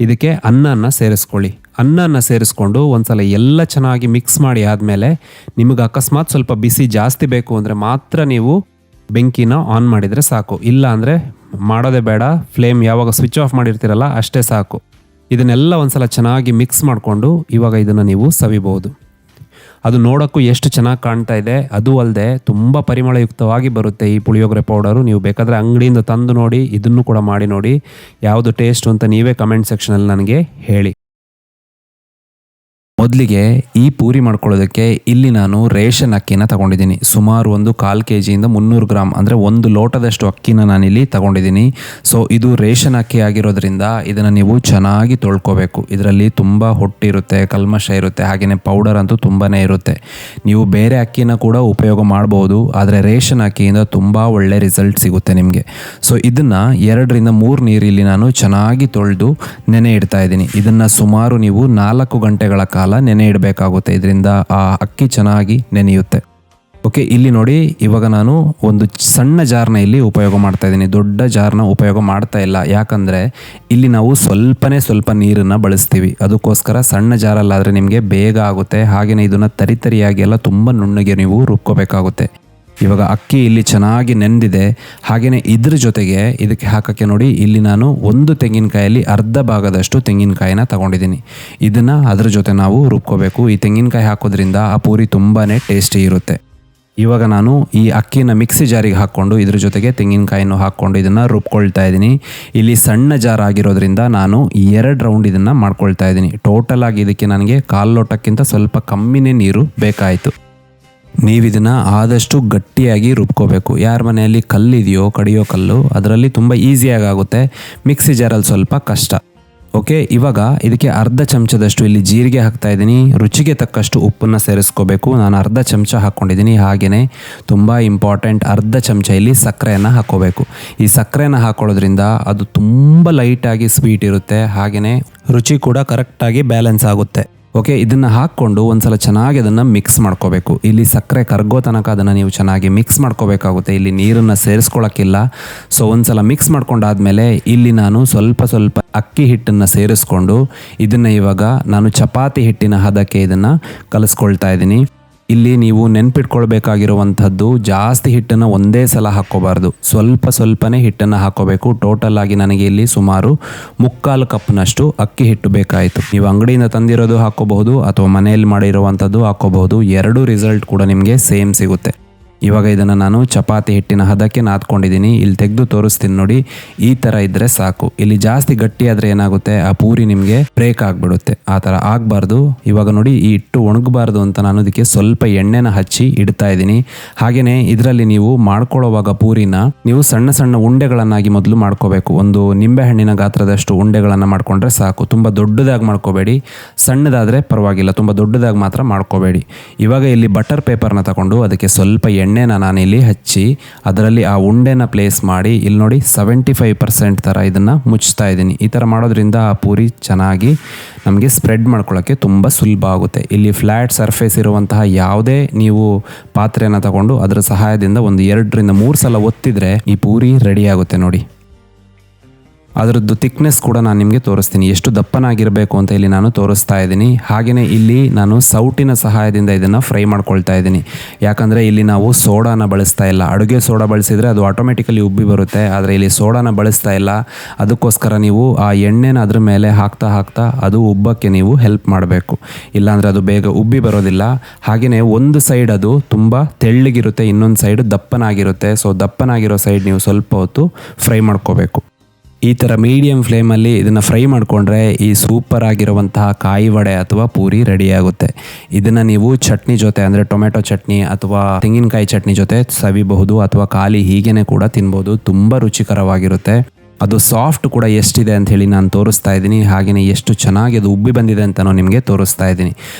ಇದಕ್ಕೆ ಅನ್ನನ ಸೇರಿಸ್ಕೊಳ್ಳಿ. ಅನ್ನನ ಸೇರಿಸ್ಕೊಂಡು ಒಂದ್ಸಲ ಎಲ್ಲ ಚೆನ್ನಾಗಿ ಮಿಕ್ಸ್ ಮಾಡಿ ಆದಮೇಲೆ ನಿಮಗೆ ಅಕಸ್ಮಾತ್ ಸ್ವಲ್ಪ ಬಿಸಿ ಜಾಸ್ತಿ ಬೇಕು ಅಂದರೆ ಮಾತ್ರ ನೀವು ಬೆಂಕಿನ ಆನ್ ಮಾಡಿದರೆ ಸಾಕು. ಇಲ್ಲ ಅಂದರೆ ಮಾಡೋದೇ ಬೇಡ. ಫ್ಲೇಮ್ ಯಾವಾಗ ಸ್ವಿಚ್ ಆಫ್ ಮಾಡಿರ್ತೀರಲ್ಲ ಅಷ್ಟೇ ಸಾಕು. ಇದನ್ನೆಲ್ಲ ಒಂದ್ಸಲ ಚೆನ್ನಾಗಿ ಮಿಕ್ಸ್ ಮಾಡಿಕೊಂಡು ಇವಾಗ ಇದನ್ನು ನೀವು ಸವಿಬಹುದು. ಅದು ನೋಡೋಕ್ಕೂ ಎಷ್ಟು ಚೆನ್ನಾಗಿ ಕಾಣ್ತಾ ಇದೆ. ಅದು ಅಲ್ಲದೆ ತುಂಬ ಪರಿಮಳಯುಕ್ತವಾಗಿ ಬರುತ್ತೆ ಈ ಪುಳಿಯೋಗರೆ ಪೌಡರು. ನೀವು ಬೇಕಾದರೆ ಅಂಗಡಿಯಿಂದ ತಂದು ನೋಡಿ, ಇದನ್ನು ಕೂಡ ಮಾಡಿ ನೋಡಿ. ಯಾವುದು ಟೇಸ್ಟು ಅಂತ ನೀವೇ ಕಮೆಂಟ್ ಸೆಕ್ಷನಲ್ಲಿ ನನಗೆ ಹೇಳಿ. ಮೊದಲಿಗೆ ಈ ಪೂರಿ ಮಾಡ್ಕೊಳ್ಳೋದಕ್ಕೆ ಇಲ್ಲಿ ನಾನು ರೇಷನ್ ಅಕ್ಕಿನ ತಗೊಂಡಿದ್ದೀನಿ. ಸುಮಾರು ಒಂದು 1/4 kg 300 ಗ್ರಾಮ್ ಅಂದರೆ 1 ಲೋಟದಷ್ಟು ಅಕ್ಕಿನ ನಾನಿಲ್ಲಿ ತಗೊಂಡಿದ್ದೀನಿ. ಸೊ ಇದು ರೇಷನ್ ಅಕ್ಕಿ ಆಗಿರೋದ್ರಿಂದ ಇದನ್ನು ನೀವು ಚೆನ್ನಾಗಿ ತೊಳ್ಕೊಬೇಕು. ಇದರಲ್ಲಿ ತುಂಬ ಹೊಟ್ಟಿರುತ್ತೆ, ಕಲ್ಮಶ ಇರುತ್ತೆ, ಹಾಗೆಯೇ ಪೌಡರ್ ಅಂತೂ ತುಂಬಾ ಇರುತ್ತೆ. ನೀವು ಬೇರೆ ಅಕ್ಕಿನ ಕೂಡ ಉಪಯೋಗ ಮಾಡ್ಬೋದು, ಆದರೆ ರೇಷನ್ ಅಕ್ಕಿಯಿಂದ ತುಂಬ ಒಳ್ಳೆ ರಿಸಲ್ಟ್ ಸಿಗುತ್ತೆ ನಿಮಗೆ. ಸೊ ಇದನ್ನು 2 ರಿಂದ 3 ನೀರಲ್ಲಿ ನಾನು ಚೆನ್ನಾಗಿ ತೊಳೆದು ನೆನೆ ಇಡ್ತಾ ಇದ್ದೀನಿ. ಇದನ್ನು ಸುಮಾರು ನೀವು 4 ಗಂಟೆಗಳ ಕಾಲ ನೆನೆ ಇಡಬೇಕಾಗುತ್ತೆ. ಇದರಿಂದ ಆ ಅಕ್ಕಿ ಚೆನ್ನಾಗಿ ನೆನೆಯುತ್ತೆ. ಓಕೆ, ಇಲ್ಲಿ ನೋಡಿ ಇವಾಗ ನಾನು ಒಂದು ಸಣ್ಣ ಜಾರ್ನ ಇಲ್ಲಿ ಉಪಯೋಗ ಮಾಡ್ತಾ ಇದ್ದೀನಿ. ದೊಡ್ಡ ಜಾರ್ನ ಉಪಯೋಗ ಮಾಡ್ತಾ ಇಲ್ಲ. ಯಾಕಂದರೆ ಇಲ್ಲಿ ನಾವು ಸ್ವಲ್ಪ ನೀರನ್ನು ಬಳಸ್ತೀವಿ. ಅದಕ್ಕೋಸ್ಕರ ಸಣ್ಣ ಜಾರಲ್ಲಾದರೆ ನಿಮಗೆ ಬೇಗ ಆಗುತ್ತೆ. ಹಾಗೆಯೇ ಇದನ್ನು ತರಿಯಾಗಿ ಎಲ್ಲ ತುಂಬ ನುಣ್ಣಗೆ ನೀವು ರುಬ್ಕೋಬೇಕಾಗುತ್ತೆ. ಇವಾಗ ಅಕ್ಕಿ ಇಲ್ಲಿ ಚೆನ್ನಾಗಿ ನೆಂದಿದೆ. ಹಾಗೆಯೇ ಇದ್ರ ಜೊತೆಗೆ ಇದಕ್ಕೆ ಹಾಕೋಕ್ಕೆ ನೋಡಿ, ಇಲ್ಲಿ ನಾನು ಒಂದು ತೆಂಗಿನಕಾಯಲ್ಲಿ ಅರ್ಧ ಭಾಗದಷ್ಟು ತೆಂಗಿನಕಾಯಿನ ತಗೊಂಡಿದ್ದೀನಿ. ಇದನ್ನು ಅದ್ರ ಜೊತೆ ನಾವು ರುಬ್ಕೋಬೇಕು. ಈ ತೆಂಗಿನಕಾಯಿ ಹಾಕೋದ್ರಿಂದ ಆ ಪೂರಿ ತುಂಬಾ ಟೇಸ್ಟಿ ಇರುತ್ತೆ. ಇವಾಗ ನಾನು ಈ ಅಕ್ಕಿನ ಮಿಕ್ಸಿ ಜಾರಿಗೆ ಹಾಕ್ಕೊಂಡು ಇದ್ರ ಜೊತೆಗೆ ತೆಂಗಿನಕಾಯಿನೂ ಹಾಕ್ಕೊಂಡು ಇದನ್ನು ರುಬ್ಕೊಳ್ತಾ ಇದ್ದೀನಿ. ಇಲ್ಲಿ ಸಣ್ಣ ಜಾರ್ ಆಗಿರೋದ್ರಿಂದ ನಾನು 2 ರೌಂಡ್ ಇದನ್ನು ಮಾಡ್ಕೊಳ್ತಾ ಇದ್ದೀನಿ. ಟೋಟಲ್ ಆಗಿ ಇದಕ್ಕೆ ನನಗೆ 1/4 ಲೋಟಕ್ಕಿಂತ ಸ್ವಲ್ಪ ಕಮ್ಮಿನೇ ನೀರು ಬೇಕಾಯಿತು. ನೀವು ಇದನ್ನು ಆದಷ್ಟು ಗಟ್ಟಿಯಾಗಿ ರುಬ್ಕೋಬೇಕು. ಯಾರ ಮನೆಯಲ್ಲಿ ಕಲ್ಲಿದೆಯೋ, ಕಡಿಯೋ ಕಲ್ಲು, ಅದರಲ್ಲಿ ತುಂಬ ಈಸಿಯಾಗಿ ಆಗುತ್ತೆ. ಮಿಕ್ಸಿ ಜಾರಲ್ಲಿ ಸ್ವಲ್ಪ ಕಷ್ಟ. ಓಕೆ, ಇವಾಗ ಇದಕ್ಕೆ ಅರ್ಧ ಚಮಚದಷ್ಟು ಇಲ್ಲಿ ಜೀರಿಗೆ ಹಾಕ್ತಾ ಇದ್ದೀನಿ. ರುಚಿಗೆ ತಕ್ಕಷ್ಟು ಉಪ್ಪನ್ನು ಸೇರಿಸ್ಕೋಬೇಕು. ನಾನು ಅರ್ಧ ಚಮಚ ಹಾಕ್ಕೊಂಡಿದ್ದೀನಿ. ಹಾಗೆಯೇ ತುಂಬ ಇಂಪಾರ್ಟೆಂಟ್, ಅರ್ಧ ಚಮಚ ಇಲ್ಲಿ ಸಕ್ಕರೆಯನ್ನು ಹಾಕ್ಕೋಬೇಕು. ಈ ಸಕ್ಕರೆನ ಹಾಕೊಳ್ಳೋದ್ರಿಂದ ಅದು ತುಂಬ ಲೈಟಾಗಿ ಸ್ವೀಟ್ ಇರುತ್ತೆ. ಹಾಗೆಯೇ ರುಚಿ ಕೂಡ ಕರೆಕ್ಟಾಗಿ ಬ್ಯಾಲೆನ್ಸ್ ಆಗುತ್ತೆ. ಓಕೆ, ಇದನ್ನು ಹಾಕ್ಕೊಂಡು ಒಂದ್ಸಲ ಚೆನ್ನಾಗಿ ಅದನ್ನು ಮಿಕ್ಸ್ ಮಾಡ್ಕೋಬೇಕು. ಇಲ್ಲಿ ಸಕ್ಕರೆ ಕರಗೋ ತನಕ ಅದನ್ನು ನೀವು ಚೆನ್ನಾಗಿ ಮಿಕ್ಸ್ ಮಾಡ್ಕೋಬೇಕಾಗುತ್ತೆ. ಇಲ್ಲಿ ನೀರನ್ನು ಸೇರಿಸ್ಕೊಳ್ಳೋಕ್ಕಿಲ್ಲ. ಸೊ ಒಂದ್ಸಲ ಮಿಕ್ಸ್ ಮಾಡ್ಕೊಂಡಾದ್ಮೇಲೆ ಇಲ್ಲಿ ನಾನು ಸ್ವಲ್ಪ ಅಕ್ಕಿ ಹಿಟ್ಟನ್ನು ಸೇರಿಸ್ಕೊಂಡು ಇದನ್ನು ಇವಾಗ ನಾನು ಚಪಾತಿ ಹಿಟ್ಟಿನ ಹದಕ್ಕೆ ಇದನ್ನು ಕಲಿಸ್ಕೊಳ್ತಾ ಇದ್ದೀನಿ. ಇಲ್ಲಿ ನೀವು ನೆನ್ಪಿಟ್ಕೊಳ್ಬೇಕಾಗಿರುವಂಥದ್ದು, ಜಾಸ್ತಿ ಹಿಟ್ಟನ್ನು ಒಂದೇ ಸಲ ಹಾಕ್ಕೋಬಾರ್ದು. ಸ್ವಲ್ಪನೇ ಹಿಟ್ಟನ್ನು ಹಾಕ್ಕೋಬೇಕು. ಟೋಟಲ್ ಆಗಿ ನನಗೆ ಇಲ್ಲಿ ಸುಮಾರು 3/4 ಕಪ್ನಷ್ಟು ಅಕ್ಕಿ ಹಿಟ್ಟು ಬೇಕಾಯಿತು. ನೀವು ಅಂಗಡಿಯಿಂದ ತಂದಿರೋದು ಹಾಕ್ಕೋಬಹುದು ಅಥವಾ ಮನೆಯಲ್ಲಿ ಮಾಡಿರುವಂಥದ್ದು ಹಾಕ್ಕೋಬಹುದು. 2 ರಿಸಲ್ಟ್ ಕೂಡ ನಿಮಗೆ ಸೇಮ್ ಸಿಗುತ್ತೆ. ಇವಾಗ ಇದನ್ನು ನಾನು ಚಪಾತಿ ಹಿಟ್ಟಿನ ಹದಕ್ಕೆ ನಾದ್ಕೊಂಡಿದ್ದೀನಿ. ಇಲ್ಲಿ ತೆಗೆದು ತೋರಿಸ್ತೀನಿ ನೋಡಿ. ಈ ಥರ ಇದ್ದರೆ ಸಾಕು. ಇಲ್ಲಿ ಜಾಸ್ತಿ ಗಟ್ಟಿಯಾದರೆ ಏನಾಗುತ್ತೆ, ಆ ಪೂರಿ ನಿಮಗೆ ಬ್ರೇಕ್ ಆಗಿಬಿಡುತ್ತೆ. ಆ ಥರ ಆಗಬಾರ್ದು. ಇವಾಗ ನೋಡಿ, ಈ ಹಿಟ್ಟು ಒಣಗಬಾರ್ದು ಅಂತ ನಾನು ಇದಕ್ಕೆ ಸ್ವಲ್ಪ ಎಣ್ಣೆನ ಹಚ್ಚಿ ಇಡ್ತಾ ಇದ್ದೀನಿ. ಹಾಗೆಯೇ ಇದರಲ್ಲಿ ನೀವು ಮಾಡ್ಕೊಳ್ಳೋವಾಗ ಪೂರಿನ ನೀವು ಸಣ್ಣ ಉಂಡೆಗಳನ್ನಾಗಿ ಮೊದಲು ಮಾಡ್ಕೋಬೇಕು. ಒಂದು ನಿಂಬೆಹಣ್ಣಿನ ಗಾತ್ರದಷ್ಟು ಉಂಡೆಗಳನ್ನು ಮಾಡ್ಕೊಂಡ್ರೆ ಸಾಕು. ತುಂಬ ದೊಡ್ಡದಾಗಿ ಮಾಡ್ಕೋಬೇಡಿ. ಸಣ್ಣದಾದರೆ ಪರವಾಗಿಲ್ಲ, ತುಂಬ ದೊಡ್ಡದಾಗಿ ಮಾತ್ರ ಮಾಡ್ಕೋಬೇಡಿ. ಇವಾಗ ಇಲ್ಲಿ ಬಟರ್ ಪೇಪರ್ನ ತಗೊಂಡು ಅದಕ್ಕೆ ಸ್ವಲ್ಪ ಎಣ್ಣೆನ ನಾನಿಲ್ಲಿ ಹಚ್ಚಿ ಅದರಲ್ಲಿ ಆ ಉಂಡೆನ ಪ್ಲೇಸ್ ಮಾಡಿ ಇಲ್ಲಿ ನೋಡಿ 75% ಥರ ಇದನ್ನು ಮುಚ್ತಾ ಇದ್ದೀನಿ. ಈ ಥರ ಮಾಡೋದ್ರಿಂದ ಆ ಪೂರಿ ಚೆನ್ನಾಗಿ ನಮಗೆ ಸ್ಪ್ರೆಡ್ ಮಾಡ್ಕೊಳ್ಳೋಕ್ಕೆ ತುಂಬ ಸುಲಭ ಆಗುತ್ತೆ. ಇಲ್ಲಿ ಫ್ಲ್ಯಾಟ್ ಸರ್ಫೇಸ್ ಇರುವಂತಹ ಯಾವುದೇ ನೀವು ಪಾತ್ರೆನ ತಗೊಂಡು ಅದರ ಸಹಾಯದಿಂದ ಒಂದು 2 ರಿಂದ 3 ಸಲ ಒತ್ತಿದ್ರೆ ಈ ಪೂರಿ ರೆಡಿ ಆಗುತ್ತೆ ನೋಡಿ. ಅದರದ್ದು ಥಿಕ್ನೆಸ್ ಕೂಡ ನಾನು ನಿಮಗೆ ತೋರಿಸ್ತೀನಿ, ಎಷ್ಟು ದಪ್ಪನಾಗಿರಬೇಕು ಅಂತ ಇಲ್ಲಿ ನಾನು ತೋರಿಸ್ತಾ ಇದ್ದೀನಿ. ಹಾಗೆಯೇ ಇಲ್ಲಿ ನಾನು ಸೌಟಿನ ಸಹಾಯದಿಂದ ಇದನ್ನು ಫ್ರೈ ಮಾಡ್ಕೊಳ್ತಾ ಇದ್ದೀನಿ. ಯಾಕಂದರೆ ಇಲ್ಲಿ ನಾವು ಸೋಡಾನ ಬಳಸ್ತಾ ಇಲ್ಲ. ಅಡುಗೆ ಸೋಡಾ ಬಳಸಿದರೆ ಅದು ಆಟೋಮೆಟಿಕಲಿ ಉಬ್ಬಿ ಬರುತ್ತೆ. ಆದರೆ ಇಲ್ಲಿ ಸೋಡಾನ ಬಳಸ್ತಾ ಇಲ್ಲ. ಅದಕ್ಕೋಸ್ಕರ ನೀವು ಆ ಎಣ್ಣೆನ ಅದ್ರ ಮೇಲೆ ಹಾಕ್ತಾ ಅದು ಉಬ್ಬಕ್ಕೆ ನೀವು ಹೆಲ್ಪ್ ಮಾಡಬೇಕು. ಇಲ್ಲಾಂದರೆ ಅದು ಬೇಗ ಉಬ್ಬಿ ಬರೋದಿಲ್ಲ. ಹಾಗೆಯೇ ಒಂದು ಸೈಡ್ ಅದು ತುಂಬ ತೆಳ್ಳಗಿರುತ್ತೆ, ಇನ್ನೊಂದು ಸೈಡ್ ದಪ್ಪನಾಗಿರುತ್ತೆ. ಸೊ ದಪ್ಪನಾಗಿರೋ ಸೈಡ್ ನೀವು ಸ್ವಲ್ಪ ಹೊತ್ತು ಫ್ರೈ ಮಾಡ್ಕೋಬೇಕು. ಈ ಥರ ಮೀಡಿಯಮ್ ಫ್ಲೇಮಲ್ಲಿ ಇದನ್ನು ಫ್ರೈ ಮಾಡಿಕೊಂಡ್ರೆ ಈ ಸೂಪರ್ ಆಗಿರುವಂತಹ ಕಾಯಿ ವಡೆ ಅಥವಾ ಪೂರಿ ರೆಡಿಯಾಗುತ್ತೆ. ಇದನ್ನು ನೀವು ಚಟ್ನಿ ಜೊತೆ ಅಂದರೆ ಟೊಮೆಟೊ ಚಟ್ನಿ ಅಥವಾ ತೆಂಗಿನಕಾಯಿ ಚಟ್ನಿ ಜೊತೆ ಸವಿಬಹುದು ಅಥವಾ ಖಾಲಿ ಹೀಗೇನೆ ಕೂಡ ತಿನ್ಬೋದು. ತುಂಬ ರುಚಿಕರವಾಗಿರುತ್ತೆ. ಅದು ಸಾಫ್ಟ್ ಕೂಡ ಎಷ್ಟಿದೆ ಅಂತ ಹೇಳಿ ನಾನು ತೋರಿಸ್ತಾ ಇದ್ದೀನಿ. ಹಾಗೆಯೇ ಎಷ್ಟು ಚೆನ್ನಾಗಿ ಅದು ಉಬ್ಬಿ ಬಂದಿದೆ ಅಂತ ನಾನು ನಿಮಗೆ ತೋರಿಸ್ತಾ ಇದ್ದೀನಿ.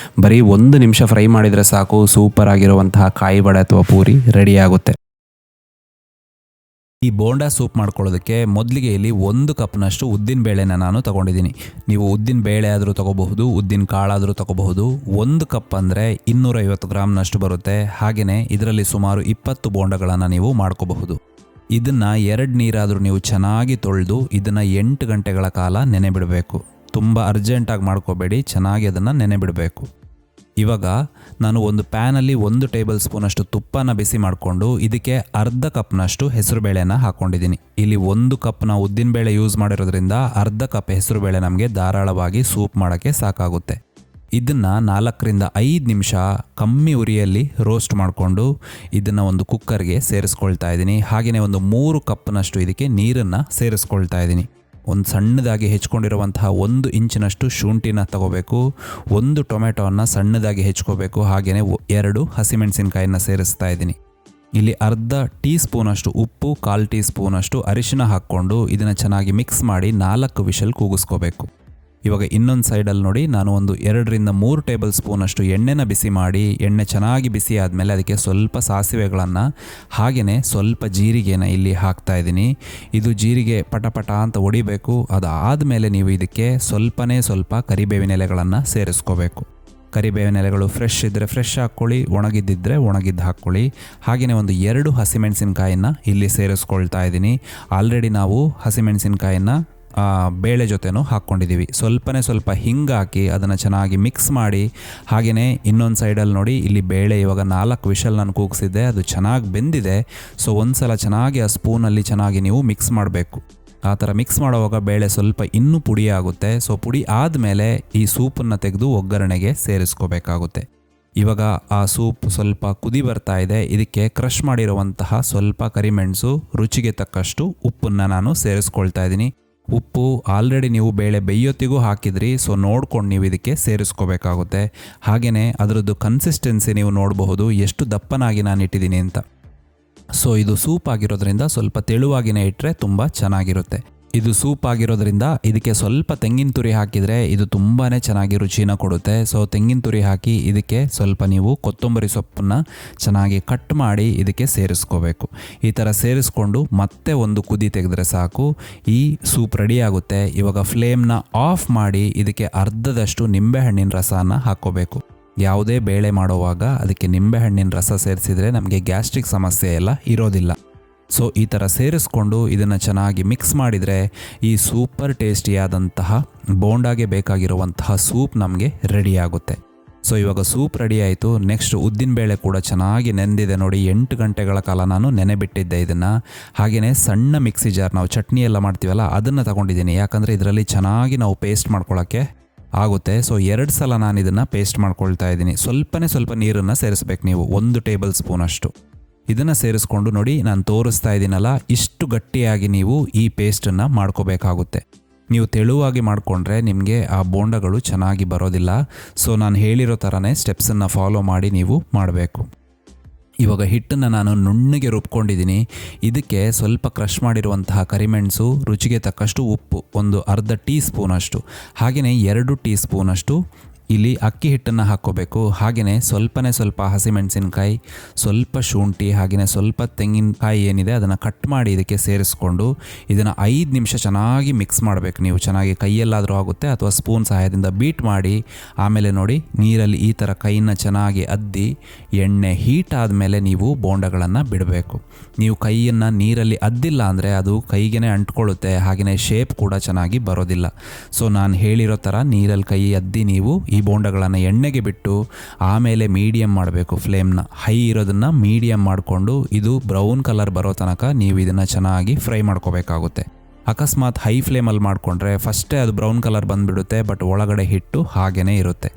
ಬರೀ 1 ನಿಮಿಷ ಫ್ರೈ ಮಾಡಿದರೆ ಸಾಕು, ಸೂಪರ್ ಆಗಿರುವಂತಹ ಕಾಯಿ ವಡೆ ಅಥವಾ ಪೂರಿ ರೆಡಿಯಾಗುತ್ತೆ. ಈ ಬೋಂಡಾ ಸೂಪ್ ಮಾಡ್ಕೊಳ್ಳೋದಕ್ಕೆ ಮೊದಲಿಗೆ ಇಲ್ಲಿ 1 ಕಪ್ನಷ್ಟು ಉದ್ದಿನ ಬೇಳೆನ ನಾನು ತಗೊಂಡಿದ್ದೀನಿ. ನೀವು ಉದ್ದಿನ ಬೇಳೆ ಆದರೂ ತಗೋಬಹುದು, ಉದ್ದಿನ ಕಾಳಾದರೂ ತಗೋಬಹುದು. 1 ಕಪ್ ಅಂದರೆ 250 ಗ್ರಾಮ್ನಷ್ಟು ಬರುತ್ತೆ. ಹಾಗೆಯೇ ಇದರಲ್ಲಿ ಸುಮಾರು 20 ಬೋಂಡಗಳನ್ನು ನೀವು ಮಾಡ್ಕೋಬಹುದು. ಇದನ್ನು 2 ನೀರಾದರೂ ನೀವು ಚೆನ್ನಾಗಿ ತೊಳೆದು ಇದನ್ನು 8 ಗಂಟೆಗಳ ಕಾಲ ನೆನೆ ಬಿಡಬೇಕು. ತುಂಬ ಅರ್ಜೆಂಟಾಗಿ ಮಾಡ್ಕೋಬೇಡಿ, ಚೆನ್ನಾಗಿ ಅದನ್ನು ನೆನೆ ಬಿಡಬೇಕು. ಇವಾಗ ನಾನು ಒಂದು ಪ್ಯಾನಲ್ಲಿ 1 ಟೇಬಲ್ ಸ್ಪೂನಷ್ಟು ತುಪ್ಪನ ಬಿಸಿ ಮಾಡಿಕೊಂಡು ಇದಕ್ಕೆ ಅರ್ಧ ಕಪ್ನಷ್ಟು ಹೆಸರುಬೇಳೆನ ಹಾಕ್ಕೊಂಡಿದ್ದೀನಿ. ಇಲ್ಲಿ 1 ಕಪ್ ನಾವು ಉದ್ದಿನಬೇಳೆ ಯೂಸ್ ಮಾಡಿರೋದ್ರಿಂದ ಅರ್ಧ ಕಪ್ ಹೆಸರುಬೇಳೆ ನಮಗೆ ಧಾರಾಳವಾಗಿ ಸೂಪ್ ಮಾಡೋಕ್ಕೆ ಸಾಕಾಗುತ್ತೆ. ಇದನ್ನು 4 ರಿಂದ 5 ನಿಮಿಷ ಕಮ್ಮಿ ಉರಿಯಲ್ಲಿ ರೋಸ್ಟ್ ಮಾಡಿಕೊಂಡು ಇದನ್ನು ಒಂದು ಕುಕ್ಕರ್ಗೆ ಸೇರಿಸ್ಕೊಳ್ತಾ ಇದ್ದೀನಿ. ಹಾಗೆಯೇ ಒಂದು 3 ಕಪ್ನಷ್ಟು ಇದಕ್ಕೆ ನೀರನ್ನು ಸೇರಿಸ್ಕೊಳ್ತಾ ಇದ್ದೀನಿ. ಒಂದು ಸಣ್ಣದಾಗಿ ಹೆಚ್ಕೊಂಡಿರುವಂತಹ 1 ಇಂಚಿನಷ್ಟು ಶುಂಠಿನ ತಗೋಬೇಕು. 1 ಟೊಮೆಟೊವನ್ನು ಸಣ್ಣದಾಗಿ ಹೆಚ್ಕೋಬೇಕು. ಹಾಗೆಯೇ 2 ಹಸಿಮೆಣಸಿನಕಾಯಿನ ಸೇರಿಸ್ತಾ ಇದ್ದೀನಿ. ಇಲ್ಲಿ ಅರ್ಧ ಟೀ ಸ್ಪೂನಷ್ಟು ಉಪ್ಪು, 1/4 ಟೀ ಸ್ಪೂನಷ್ಟು ಅರಿಶಿನ ಹಾಕ್ಕೊಂಡು ಇದನ್ನು ಚೆನ್ನಾಗಿ ಮಿಕ್ಸ್ ಮಾಡಿ 4 ವಿಷಲ್ ಕೂಗಿಸ್ಕೋಬೇಕು. ಇವಾಗ ಇನ್ನೊಂದು ಸೈಡಲ್ಲಿ ನೋಡಿ, ನಾನು ಒಂದು 2 ರಿಂದ 3 ಟೇಬಲ್ ಸ್ಪೂನಷ್ಟು ಎಣ್ಣೆನ ಬಿಸಿ ಮಾಡಿ, ಎಣ್ಣೆ ಚೆನ್ನಾಗಿ ಬಿಸಿ ಆದಮೇಲೆ ಅದಕ್ಕೆ ಸ್ವಲ್ಪ ಸಾಸಿವೆಗಳನ್ನು ಹಾಗೆಯೇ ಸ್ವಲ್ಪ ಜೀರಿಗೆನ ಇಲ್ಲಿ ಹಾಕ್ತಾ ಇದ್ದೀನಿ. ಇದು ಜೀರಿಗೆ ಪಟಪಟ ಅಂತ ಹೊಡಿಬೇಕು. ಅದಾದಮೇಲೆ ನೀವು ಇದಕ್ಕೆ ಸ್ವಲ್ಪ ಕರಿಬೇವಿನ ಎಲೆಗಳನ್ನು ಸೇರಿಸ್ಕೋಬೇಕು. ಕರಿಬೇವಿನ ಎಲೆಗಳು ಫ್ರೆಶ್ ಇದ್ದರೆ ಫ್ರೆಶ್ ಹಾಕ್ಕೊಳ್ಳಿ, ಒಣಗಿದ್ದಿದ್ದರೆ ಒಣಗಿದ್ದು ಹಾಕ್ಕೊಳ್ಳಿ. ಹಾಗೆಯೇ ಒಂದು 2 ಹಸಿಮೆಣಸಿನಕಾಯಿನ ಇಲ್ಲಿ ಸೇರಿಸ್ಕೊಳ್ತಾ ಇದ್ದೀನಿ. ಆಲ್ರೆಡಿ ನಾವು ಹಸಿಮೆಣಸಿನಕಾಯಿನ ಬೇಳೆ ಜೊತೆನೂ ಹಾಕ್ಕೊಂಡಿದ್ದೀವಿ. ಸ್ವಲ್ಪ ಹಿಂಗೆ ಹಾಕಿ ಅದನ್ನು ಚೆನ್ನಾಗಿ ಮಿಕ್ಸ್ ಮಾಡಿ, ಹಾಗೆಯೇ ಇನ್ನೊಂದು ಸೈಡಲ್ಲಿ ನೋಡಿ, ಇಲ್ಲಿ ಬೇಳೆ ಇವಾಗ 4 ವಿಷಲ್ ನಾನು ಕೂಗಿಸಿದ್ದೆ, ಅದು ಚೆನ್ನಾಗಿ ಬೆಂದಿದೆ. ಸೊ ಒಂದು ಸಲ ಚೆನ್ನಾಗಿ ಆ ಸ್ಪೂನಲ್ಲಿ ಚೆನ್ನಾಗಿ ನೀವು ಮಿಕ್ಸ್ ಮಾಡಬೇಕು. ಆ ಥರ ಮಿಕ್ಸ್ ಮಾಡುವಾಗ ಬೇಳೆ ಸ್ವಲ್ಪ ಇನ್ನೂ ಪುಡಿ ಆಗುತ್ತೆ. ಸೊ ಪುಡಿ ಆದಮೇಲೆ ಈ ಸೂಪನ್ನು ತೆಗೆದು ಒಗ್ಗರಣೆಗೆ ಸೇರಿಸ್ಕೋಬೇಕಾಗುತ್ತೆ. ಇವಾಗ ಆ ಸೂಪ್ ಸ್ವಲ್ಪ ಕುದಿ ಬರ್ತಾ ಇದೆ. ಇದಕ್ಕೆ ಕ್ರಷ್ ಮಾಡಿರುವಂತಹ ಸ್ವಲ್ಪ ಕರಿಮೆಣಸು, ರುಚಿಗೆ ತಕ್ಕಷ್ಟು ಉಪ್ಪನ್ನು ನಾನು ಸೇರಿಸ್ಕೊಳ್ತಾ ಇದ್ದೀನಿ. ಉಪ್ಪು ಆಲ್ರೆಡಿ ನೀವು ಬೇಳೆ ಬೇಯೋತ್ತಿಗೂ ಹಾಕಿದ್ರಿ, ಸೊ ನೋಡ್ಕೊಂಡು ನೀವು ಇದಕ್ಕೆ ಸೇರಿಸ್ಕೋಬೇಕಾಗುತ್ತೆ. ಹಾಗೆಯೇ ಅದರದ್ದು ಕನ್ಸಿಸ್ಟೆನ್ಸಿ ನೀವು ನೋಡಬಹುದು, ಎಷ್ಟು ದಪ್ಪನಾಗಿ ನಾನು ಇಟ್ಟಿದ್ದೀನಿ ಅಂತ. ಸೊ ಇದು ಸೂಪ್ ಆಗಿರೋದ್ರಿಂದ ಸ್ವಲ್ಪ ತೆಳುವಾಗಿನೇ ಇಟ್ಟರೆ ತುಂಬ ಚೆನ್ನಾಗಿರುತ್ತೆ. ಇದು ಸೂಪ್ ಆಗಿರೋದ್ರಿಂದ ಇದಕ್ಕೆ ಸ್ವಲ್ಪ ತೆಂಗಿನ ತುರಿ ಹಾಕಿದರೆ ಇದು ತುಂಬಾ ಚೆನ್ನಾಗಿ ರುಚಿನ ಕೊಡುತ್ತೆ. ಸೊ ತೆಂಗಿನ ತುರಿ ಹಾಕಿ ಇದಕ್ಕೆ ಸ್ವಲ್ಪ ನೀವು ಕೊತ್ತಂಬರಿ ಸೊಪ್ಪನ್ನು ಚೆನ್ನಾಗಿ ಕಟ್ ಮಾಡಿ ಇದಕ್ಕೆ ಸೇರಿಸ್ಕೋಬೇಕು. ಈ ಥರ ಸೇರಿಸ್ಕೊಂಡು ಮತ್ತೆ ಒಂದು ಕುದಿ ತೆಗೆದ್ರೆ ಸಾಕು, ಈ ಸೂಪ್ ರೆಡಿ ಆಗುತ್ತೆ. ಇವಾಗ ಫ್ಲೇಮ್ನ ಆಫ್ ಮಾಡಿ ಇದಕ್ಕೆ ಅರ್ಧದಷ್ಟು ನಿಂಬೆಹಣ್ಣಿನ ರಸನ ಹಾಕ್ಕೋಬೇಕು. ಯಾವುದೇ ಬೇಳೆ ಮಾಡುವಾಗ ಅದಕ್ಕೆ ನಿಂಬೆಹಣ್ಣಿನ ರಸ ಸೇರಿಸಿದರೆ ನಮಗೆ ಗ್ಯಾಸ್ಟ್ರಿಕ್ ಸಮಸ್ಯೆ ಎಲ್ಲ ಇರೋದಿಲ್ಲ. ಸೊ ಈ ಥರ ಸೇರಿಸ್ಕೊಂಡು ಇದನ್ನು ಚೆನ್ನಾಗಿ ಮಿಕ್ಸ್ ಮಾಡಿದರೆ ಈ ಸೂಪರ್ ಟೇಸ್ಟಿಯಾದಂತಹ ಬೋಂಡಾಗೆ ಬೇಕಾಗಿರುವಂತಹ ಸೂಪ್ ನಮಗೆ ರೆಡಿ ಆಗುತ್ತೆ. ಸೊ ಇವಾಗ ಸೂಪ್ ರೆಡಿ ಆಯಿತು. ನೆಕ್ಸ್ಟ್ ಉದ್ದಿನಬೇಳೆ ಕೂಡ ಚೆನ್ನಾಗಿ ನೆಂದಿದೆ ನೋಡಿ. 8 ಗಂಟೆಗಳ ಕಾಲ ನಾನು ನೆನೆ ಬಿಟ್ಟಿದ್ದೆ ಇದನ್ನು. ಹಾಗೆಯೇ ಸಣ್ಣ ಮಿಕ್ಸಿ ಜಾರ್, ನಾವು ಚಟ್ನಿ ಎಲ್ಲ ಮಾಡ್ತೀವಲ್ಲ ಅದನ್ನು ತಗೊಂಡಿದ್ದೀನಿ. ಯಾಕಂದರೆ ಇದರಲ್ಲಿ ಚೆನ್ನಾಗಿ ನಾವು ಪೇಸ್ಟ್ ಮಾಡ್ಕೊಳ್ಳೋಕ್ಕೆ ಆಗುತ್ತೆ. ಸೊ 2 ಸಲ ನಾನು ಇದನ್ನು ಪೇಸ್ಟ್ ಮಾಡ್ಕೊಳ್ತಾ ಇದ್ದೀನಿ. ಸ್ವಲ್ಪ ನೀರನ್ನು ಸೇರಿಸ್ಬೇಕು ನೀವು, 1 ಟೇಬಲ್ ಸ್ಪೂನಷ್ಟು. ಇದನ್ನು ಸೇರಿಸ್ಕೊಂಡು ನೋಡಿ, ನಾನು ತೋರಿಸ್ತಾ ಇದ್ದೀನಲ್ಲ, ಇಷ್ಟು ಗಟ್ಟಿಯಾಗಿ ನೀವು ಈ ಪೇಸ್ಟನ್ನು ಮಾಡ್ಕೋಬೇಕಾಗುತ್ತೆ. ನೀವು ತೆಳುವಾಗಿ ಮಾಡಿಕೊಂಡ್ರೆ ನಿಮಗೆ ಆ ಬೋಂಡಗಳು ಚೆನ್ನಾಗಿ ಬರೋದಿಲ್ಲ. ಸೊ ನಾನು ಹೇಳಿರೋ ಥರನೇ ಸ್ಟೆಪ್ಸನ್ನು ಫಾಲೋ ಮಾಡಿ ನೀವು ಮಾಡಬೇಕು. ಇವಾಗ ಹಿಟ್ಟನ್ನು ನಾನು ನುಣ್ಣಗೆ ರುಬ್ಕೊಂಡಿದ್ದೀನಿ. ಇದಕ್ಕೆ ಸ್ವಲ್ಪ ಕ್ರಷ್ ಮಾಡಿರುವಂತಹ ಕರಿಮೆಣಸು, ರುಚಿಗೆ ತಕ್ಕಷ್ಟು ಉಪ್ಪು, ಒಂದು ಅರ್ಧ ಟೀ ಸ್ಪೂನಷ್ಟು, ಹಾಗೆಯೇ 2 ಟೀ ಸ್ಪೂನಷ್ಟು ಇಲ್ಲಿ ಅಕ್ಕಿ ಹಿಟ್ಟನ್ನು ಹಾಕ್ಕೋಬೇಕು. ಹಾಗೆಯೇ ಸ್ವಲ್ಪ ಹಸಿಮೆಣಸಿನಕಾಯಿ, ಸ್ವಲ್ಪ ಶುಂಠಿ, ಹಾಗೆಯೇ ಸ್ವಲ್ಪ ತೆಂಗಿನಕಾಯಿ ಏನಿದೆ ಅದನ್ನು ಕಟ್ ಮಾಡಿ ಇದಕ್ಕೆ ಸೇರಿಸ್ಕೊಂಡು ಇದನ್ನು 5 ನಿಮಿಷ ಚೆನ್ನಾಗಿ ಮಿಕ್ಸ್ ಮಾಡಬೇಕು. ನೀವು ಚೆನ್ನಾಗಿ ಕೈಯಲ್ಲಾದರೂ ಆಗುತ್ತೆ ಅಥವಾ ಸ್ಪೂನ್ ಸಹಾಯದಿಂದ ಬೀಟ್ ಮಾಡಿ, ಆಮೇಲೆ ನೋಡಿ ನೀರಲ್ಲಿ ಈ ಥರ ಕೈನ ಚೆನ್ನಾಗಿ ಅದ್ದಿ ಎಣ್ಣೆ ಹೀಟ್ ಆದಮೇಲೆ ನೀವು ಬೋಂಡಗಳನ್ನು ಬಿಡಬೇಕು. ನೀವು ಕೈಯನ್ನು ನೀರಲ್ಲಿ ಅದ್ದಿಲ್ಲ ಅಂದರೆ ಅದು ಕೈಗೆ ಅಂಟ್ಕೊಳ್ಳುತ್ತೆ, ಹಾಗೆಯೇ ಶೇಪ್ ಕೂಡ ಚೆನ್ನಾಗಿ ಬರೋದಿಲ್ಲ. ಸೊ ನಾನು ಹೇಳಿರೋ ಥರ ನೀರಲ್ಲಿ ಕೈ ಅದ್ದಿ ನೀವು ಈ ಬೋಂಡಗಳನ್ನು ಎಣ್ಣೆಗೆ ಬಿಟ್ಟು ಆಮೇಲೆ ಮೀಡಿಯಮ್ ಮಾಡಬೇಕು. ಫ್ಲೇಮ್ನ ಹೈ ಇರೋದನ್ನು ಮೀಡಿಯಮ್ ಮಾಡಿಕೊಂಡು ಇದು ಬ್ರೌನ್ ಕಲರ್ ಬರೋ ತನಕ ನೀವು ಇದನ್ನು ಚೆನ್ನಾಗಿ ಫ್ರೈ ಮಾಡ್ಕೋಬೇಕಾಗುತ್ತೆ. ಅಕಸ್ಮಾತ್ ಹೈ ಫ್ಲೇಮಲ್ಲಿ ಮಾಡಿಕೊಂಡ್ರೆ ಫಸ್ಟೇ ಅದು ಬ್ರೌನ್ ಕಲರ್ ಬಂದುಬಿಡುತ್ತೆ, ಬಟ್ ಒಳಗಡೆ ಹಿಟ್ಟು ಹಾಗೇ ಇರುತ್ತೆ.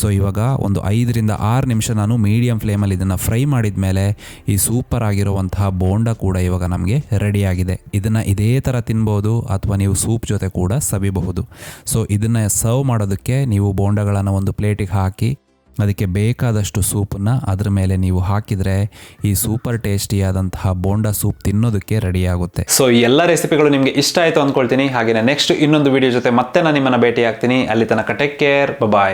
ಸೊ ಇವಾಗ ಒಂದು 5 ರಿಂದ 6 ನಿಮಿಷ ನಾನು ಮೀಡಿಯಮ್ ಫ್ಲೇಮಲ್ಲಿ ಇದನ್ನು ಫ್ರೈ ಮಾಡಿದ ಮೇಲೆ ಈ ಸೂಪರ್ ಆಗಿರುವಂತಹ ಬೋಂಡ ಕೂಡ ಇವಾಗ ನಮಗೆ ರೆಡಿಯಾಗಿದೆ. ಇದನ್ನು ಇದೇ ಥರ ತಿನ್ಬೋದು ಅಥವಾ ನೀವು ಸೂಪ್ ಜೊತೆ ಕೂಡ ಸವಿಬಹುದು. ಸೊ ಇದನ್ನು ಸರ್ವ್ ಮಾಡೋದಕ್ಕೆ ನೀವು ಬೋಂಡಗಳನ್ನು ಒಂದು ಪ್ಲೇಟಿಗೆ ಹಾಕಿ ಅದಕ್ಕೆ ಬೇಕಾದಷ್ಟು ಸೂಪನ್ನು ಅದರ ಮೇಲೆ ನೀವು ಹಾಕಿದರೆ ಈ ಸೂಪರ್ ಟೇಸ್ಟಿಯಾದಂತಹ ಬೋಂಡಾ ಸೂಪ್ ತಿನ್ನೋದಕ್ಕೆ ರೆಡಿ ಆಗುತ್ತೆ. ಸೊ ಈ ಎಲ್ಲ ರೆಸಿಪಿಗಳು ನಿಮಗೆ ಇಷ್ಟ ಆಯಿತು ಅಂದ್ಕೊಳ್ತೀನಿ. ಹಾಗೆಯೇ ನೆಕ್ಸ್ಟ್ ಇನ್ನೊಂದು ವಿಡಿಯೋ ಜೊತೆ ಮತ್ತೆ ನಾನು ನಿಮ್ಮನ್ನು ಭೇಟಿ ಆಗ್ತೀನಿ. ಅಲ್ಲಿ ತನಕ ಟೇಕ್ ಕೇರ್, ಬಾಯ್.